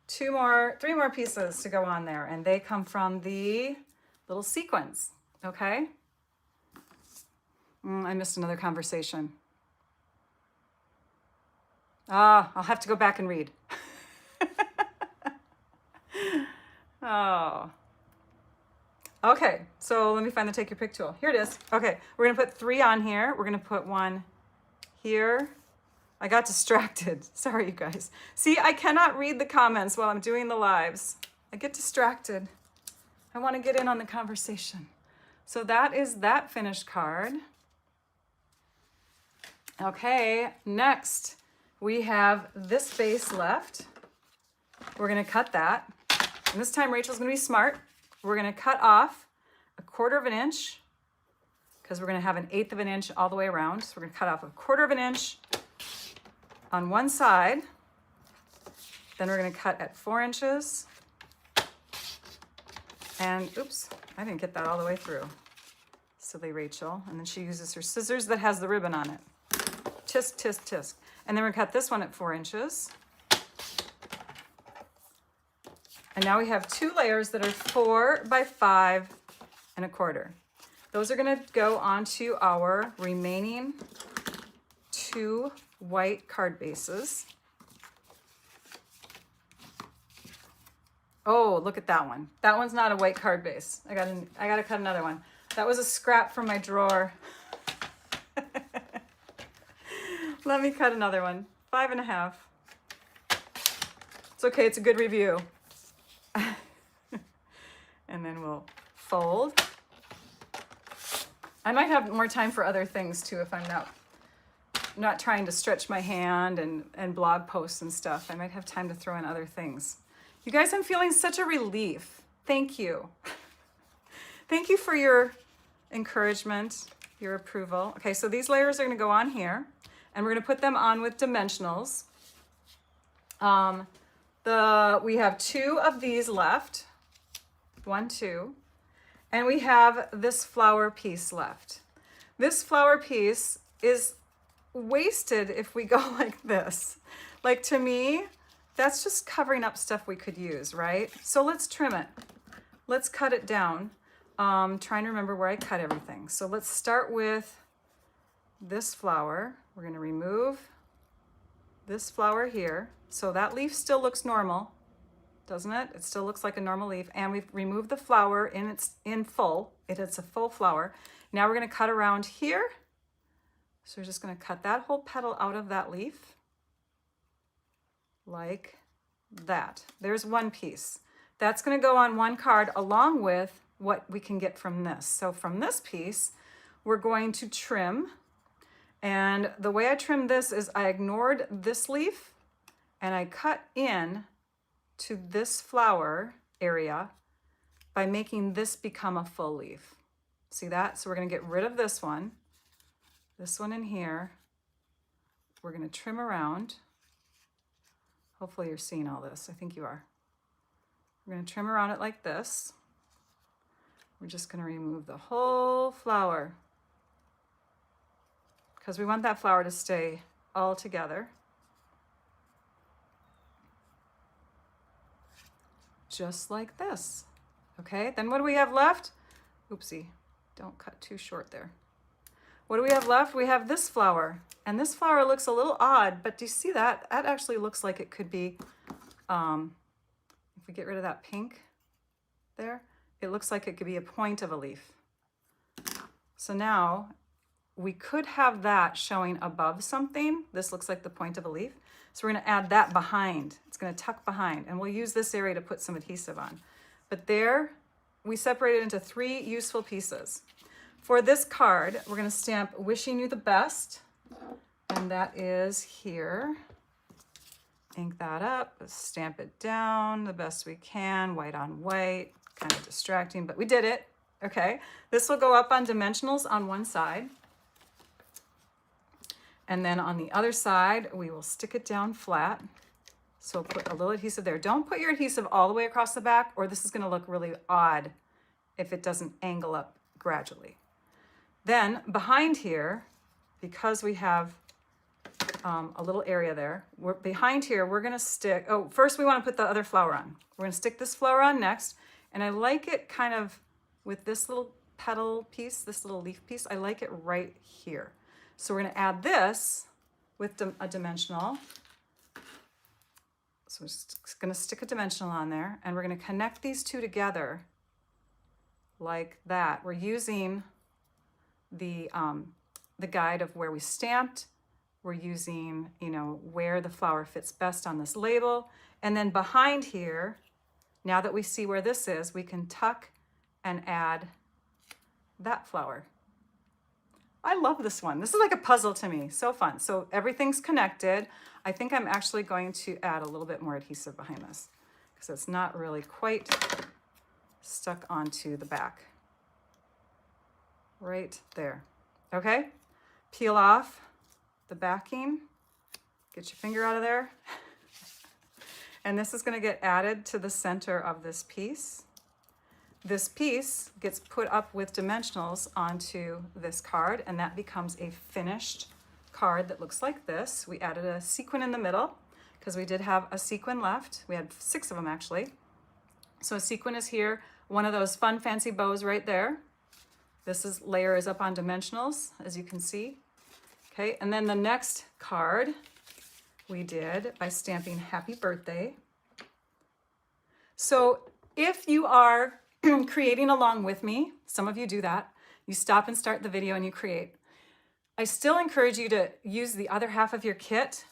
3 more pieces to go on there, and they come from the little sequins, okay? I missed another conversation. I'll have to go back and read. Oh. Okay, so let me find the take your pick tool. Here it is. Okay, we're gonna put 3 on here. We're gonna put 1 here. I got distracted. Sorry, you guys. See, I cannot read the comments while I'm doing the lives. I get distracted. I want to get in on the conversation. So that is that finished card. Okay, next we have this base left. We're gonna cut that. And this time Rachel's gonna be smart. We're gonna cut off 1/4 inch because we're gonna have 1/8 of an inch all the way around. So we're gonna cut off 1/4 inch on one side. Then we're gonna cut at 4 inches. And oops, I didn't get that all the way through. Silly Rachel. And then she uses her scissors that has the ribbon on it. Tisk, tisk, tisk. And then we're gonna cut this one at 4 inches. And now we have 2 layers that are 4 by 5 1/4. Those are gonna go onto our remaining 2 white card bases. Oh, look at that one. That one's not a white card base. I gotta cut another one. That was a scrap from my drawer. Let me cut another one. 5 1/2. It's okay, it's a good review. And then we'll fold. I might have more time for other things too if I'm not trying to stretch my hand and blog posts and stuff. I might have time to throw in other things. You guys, I'm feeling such a relief. Thank you. Thank you for your encouragement, your approval. Okay, so these layers are gonna go on here, and we're gonna put them on with dimensionals. We have 2 of these left. 1, 2. And we have this flower piece left. This flower piece is wasted if we go like this. Like, to me, that's just covering up stuff we could use, right? So let's trim it. Let's cut it down. Trying to remember where I cut everything. So let's start with this flower. We're going to remove this flower here. So that leaf still looks normal, doesn't it? It still looks like a normal leaf. And we've removed the flower in full. It's a full flower. Now we're going to cut around here. So we're just going to cut that whole petal out of that leaf like that. There's one piece. That's going to go on one card along with what we can get from this. So from this piece, we're going to trim. And the way I trimmed this is I ignored this leaf and I cut in to this flower area by making this become a full leaf. See that? So we're going to get rid of this one in here. We're going to trim around. Hopefully you're seeing all this. I think you are. We're going to trim around it like this. We're just going to remove the whole flower because we want that flower to stay all together. Just like this. Okay, then what do we have left? Oopsie, don't cut too short there. What do we have left? We have this flower, and this flower looks a little odd, but do you see that? That actually looks like it could be, if we get rid of that pink there, it looks like it could be a point of a leaf. So now we could have that showing above something. This looks like the point of a leaf. So we're going to add that behind. It's going to tuck behind, and we'll use this area to put some adhesive on. But there, we separated into 3 useful pieces. For this card, we're going to stamp Wishing You the Best, and that is here. Ink that up, stamp it down the best we can, white on white, kind of distracting, but we did it. Okay, this will go up on dimensionals on one side. And then on the other side, we will stick it down flat. So put a little adhesive there. Don't put your adhesive all the way across the back, or this is going to look really odd if it doesn't angle up gradually. Then behind here, because we have a little area there, behind here, we're going to stick, first we want to put the other flower on. We're going to stick this flower on next. And I like it kind of with this little petal piece, this little leaf piece, I like it right here. So we're going to add this with a dimensional. So we're just going to stick a dimensional on there, and we're going to connect these two together like that. We're using the guide of where we stamped. We're using, where the flower fits best on this label. And then behind here, now that we see where this is, we can tuck and add that flower. I love this one. This is like a puzzle to me. So fun. So everything's connected. I think I'm actually going to add a little bit more adhesive behind this because it's not really quite stuck onto the back. Right there. Okay? Peel off the backing. Get your finger out of there. And this is going to get added to the center of this piece. This piece gets put up with dimensionals onto this card, and that becomes a finished card that looks like this. We added a sequin in the middle because we did have a sequin left. We had 6 of them actually. So a sequin is here, one of those fun fancy bows right there. This layer is up on dimensionals, as you can see. Okay, and then the next card we did by stamping Happy Birthday. So if you are creating along with me, some of you do that, you stop and start the video and you create. I still encourage you to use the other half of your kit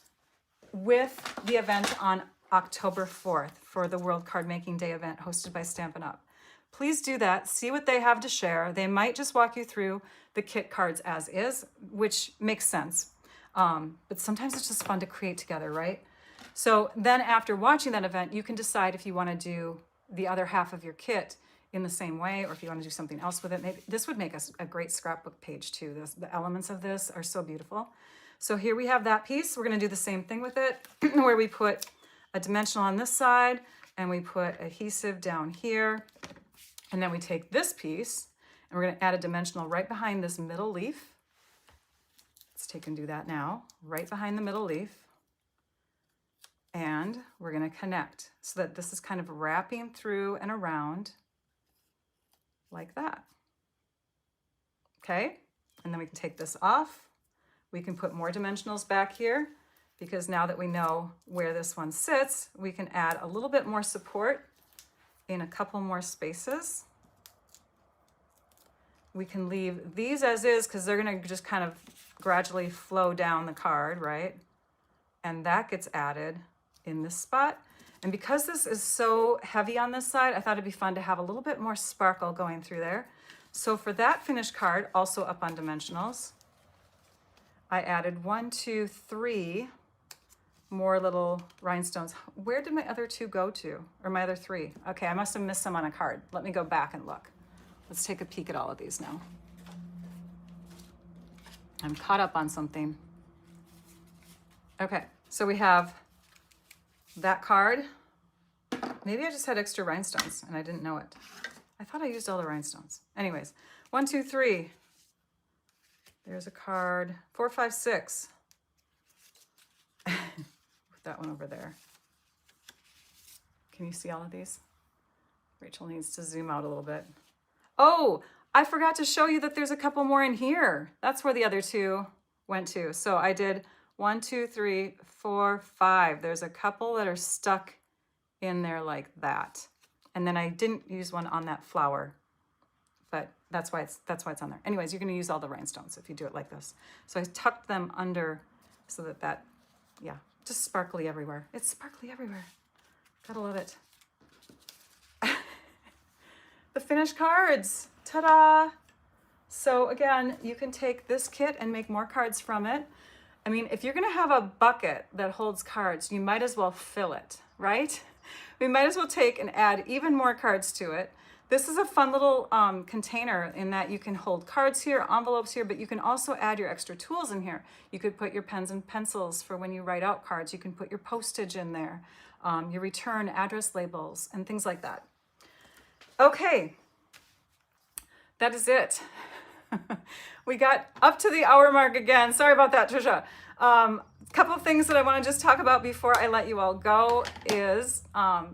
with the event on October 4th for the World Card Making Day event hosted by Stampin' Up. Please do that. See what they have to share. They might just walk you through the kit cards as is, which makes sense. But sometimes it's just fun to create together, right? So then after watching that event, you can decide if you want to do the other half of your kit in the same way, or if you want to do something else with it. Maybe this would make us a great scrapbook page too. The elements of this are so beautiful. So here we have that piece. We're going to do the same thing with it, where we put a dimensional on this side and we put adhesive down here. And then we take this piece and we're going to add a dimensional right behind this middle leaf. Let's take and do that now, right behind the middle leaf. And we're going to connect so that this is kind of wrapping through and around like that. Okay, and then we can take this off. We can put more dimensionals back here because now that we know where this one sits, we can add a little bit more support in a couple more spaces. We can leave these as is because they're going to just kind of gradually flow down the card, right? And that gets added in this spot. And because this is so heavy on this side, I thought it'd be fun to have a little bit more sparkle going through there. So for that finished card, also up on dimensionals, I added 1, 2, 3 more little rhinestones. Where did my other 2 go to? Or my other 3? Okay, I must have missed some on a card. Let me go back and look. Let's take a peek at all of these now. I'm caught up on something. Okay, so we have that card. Maybe I just had extra rhinestones and I didn't know it. I thought I used all the rhinestones. Anyways, 1, 2, 3. There's a card. 4, 5, 6. Put that one over there. Can you see all of these? Rachel needs to zoom out a little bit. Oh, I forgot to show you that there's a couple more in here. That's where the other 2 went to. So I did 1, 2, 3, 4, 5. There's a couple that are stuck in there like that. And then I didn't use one on that flower, but that's why it's on there. Anyways, you're going to use all the rhinestones if you do it like this. So I tucked them under so that, yeah, just sparkly everywhere. It's sparkly everywhere. Gotta love it. The finished cards, ta-da! So again, you can take this kit and make more cards from it. I mean, if you're gonna have a bucket that holds cards, you might as well fill it, right? We might as well take and add even more cards to it. This is a fun little container in that you can hold cards here, envelopes here, but you can also add your extra tools in here. You could put your pens and pencils for when you write out cards. You can put your postage in there, your return address labels, and things like that. Okay, that is it. We got up to the hour mark again. Sorry about that, Trisha. Couple of things that I want to just talk about before I let you all go is,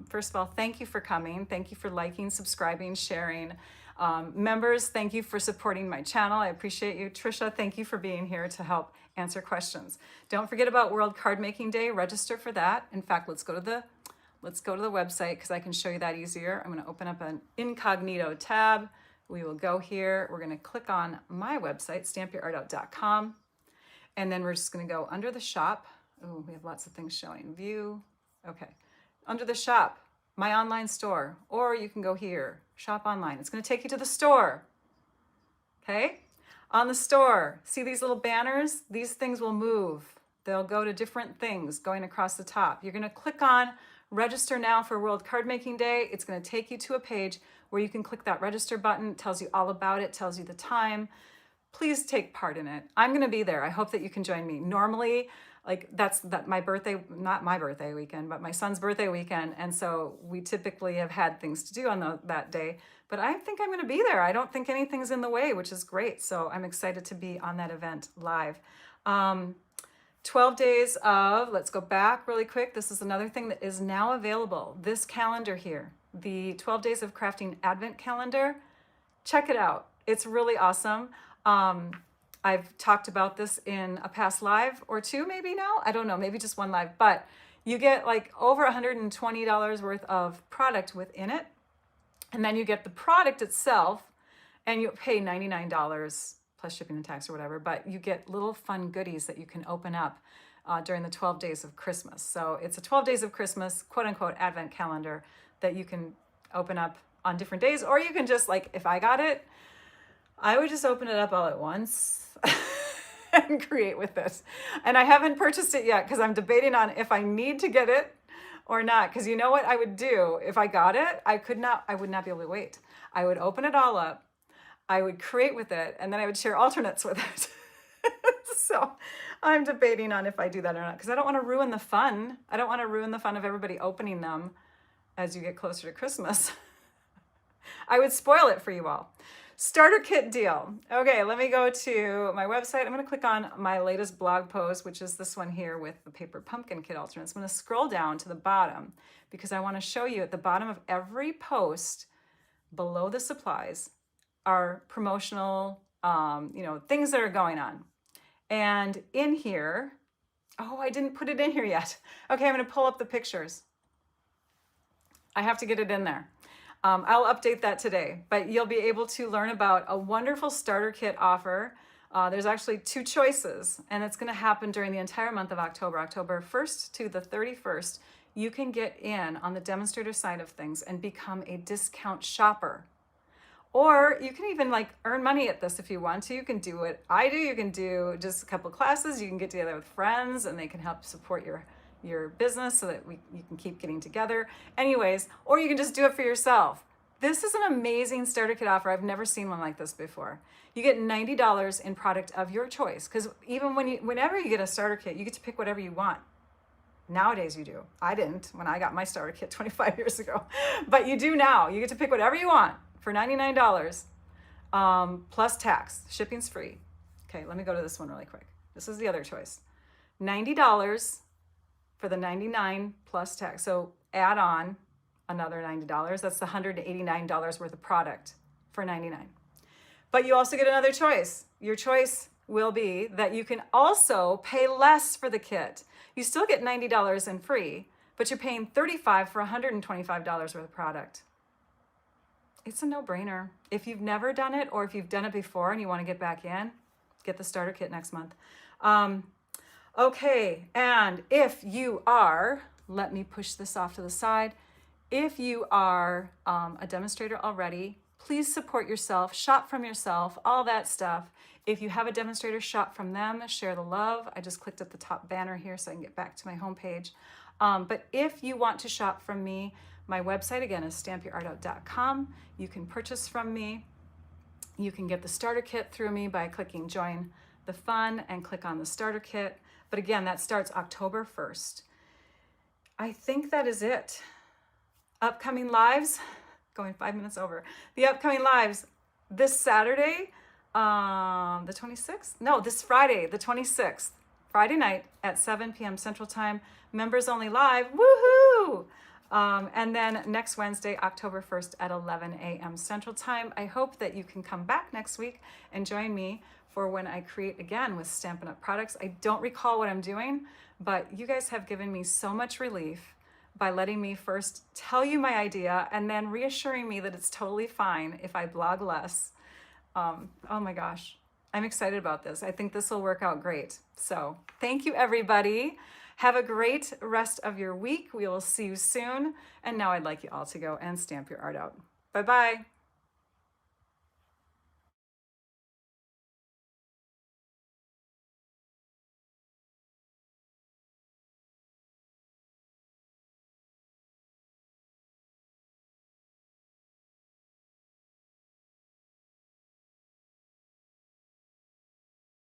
first of all, thank you for coming. Thank you for liking, subscribing, sharing. Members, thank you for supporting my channel. I appreciate you. Trisha, thank you for being here to help answer questions. Don't forget about World Card Making Day. Register for that. In fact, let's go to the website because I can show you that easier. I'm going to open up an incognito tab. We will go here. We're going to click on my website, stampyourartout.com. And then we're just going to go under the shop. Oh, we have lots of things showing. View. Okay. Under the shop, my online store. Or you can go here, shop online. It's going to take you to the store. Okay. On the store, see these little banners? These things will move. They'll go to different things going across the top. You're going to click on register now for World Card Making Day. It's going to take you to a page where you can click that register button. It tells you all about it, tells you the time. Please take part in it. I'm going to be there. I hope that you can join me. Normally, like that's my birthday, not my birthday weekend, but my son's birthday weekend. And so we typically have had things to do on that day, but I think I'm going to be there. I don't think anything's in the way, which is great. So I'm excited to be on that event live. 12 days of, let's go back really quick. This is another thing that is now available. This calendar here, the 12 Days of Crafting Advent Calendar. Check it out. It's really awesome. I've talked about this in a past live or 2 maybe now. I don't know, maybe just 1 live, but you get like over $120 worth of product within it. And then you get the product itself and you pay $99 plus shipping and tax or whatever, but you get little fun goodies that you can open up during the 12 days of Christmas. So it's a 12 days of Christmas, quote unquote, Advent calendar that you can open up on different days, or you can just like, if I got it, I would just open it up all at once and create with this. And I haven't purchased it yet because I'm debating on if I need to get it or not. Because you know what I would do if I got it? I would not be able to wait. I would open it all up. I would create with it, and then I would share alternates with it. So I'm debating on if I do that or not because I don't want to ruin the fun. I don't want to ruin the fun of everybody opening them as you get closer to Christmas. I would spoil it for you all. Starter kit deal. Okay, let me go to my website. I'm going to click on my latest blog post, which is this one here with the paper pumpkin kit alternates. I'm going to scroll down to the bottom because I want to show you at the bottom of every post below the supplies are promotional, things that are going on. And in here, oh, I didn't put it in here yet. Okay, I'm going to pull up the pictures. I have to get it in there. I'll update that today, but you'll be able to learn about a wonderful starter kit offer. There's actually 2 choices, and it's going to happen during the entire month of October, October 1st to the 31st. You can get in on the demonstrator side of things and become a discount shopper. Or you can even earn money at this if you want to. You can do what I do. You can do just a couple classes. You can get together with friends and they can help support your business so that you can keep getting together. Anyways, or you can just do it for yourself. This is an amazing starter kit offer. I've never seen one like this before. You get $90 in product of your choice, because even whenever you get a starter kit, you get to pick whatever you want. Nowadays you do. I didn't when I got my starter kit 25 years ago, but you do now. You get to pick whatever you want for $99 plus tax. Shipping's free. Okay, let me go to this one really quick. This is the other choice. $90 for the $99 plus tax. So add on another $90. That's the $189 worth of product for $99. But you also get another choice. Your choice will be that you can also pay less for the kit. You still get $90 in free, but you're paying $35 for $125 worth of product. It's a no-brainer. If you've never done it, or if you've done it before and you want to get back in, get the starter kit next month. Okay, and if you are, let me push this off to the side. If you are a demonstrator already, please support yourself, shop from yourself, all that stuff. If you have a demonstrator, shop from them, share the love. I just clicked at the top banner here so I can get back to my homepage. But if you want to shop from me, my website again is stampyourartout.com. You can purchase from me. You can get the starter kit through me by clicking join the fun and click on the starter kit. But again, that starts October 1st. I think that is it. Upcoming lives, going 5 minutes over. The upcoming lives this Saturday, the 26th? No, this Friday, the 26th. Friday night at 7 p.m. Central Time. Members only live. Woohoo! And then next Wednesday, October 1st at 11 a.m. Central Time. I hope that you can come back next week and join me for when I create again with Stampin' Up! Products. I don't recall what I'm doing, but you guys have given me so much relief by letting me first tell you my idea and then reassuring me that it's totally fine if I blog less. Oh my gosh, I'm excited about this. I think this will work out great. So thank you, everybody. Have a great rest of your week. We will see you soon. And now I'd like you all to go and stamp your art out. Bye-bye.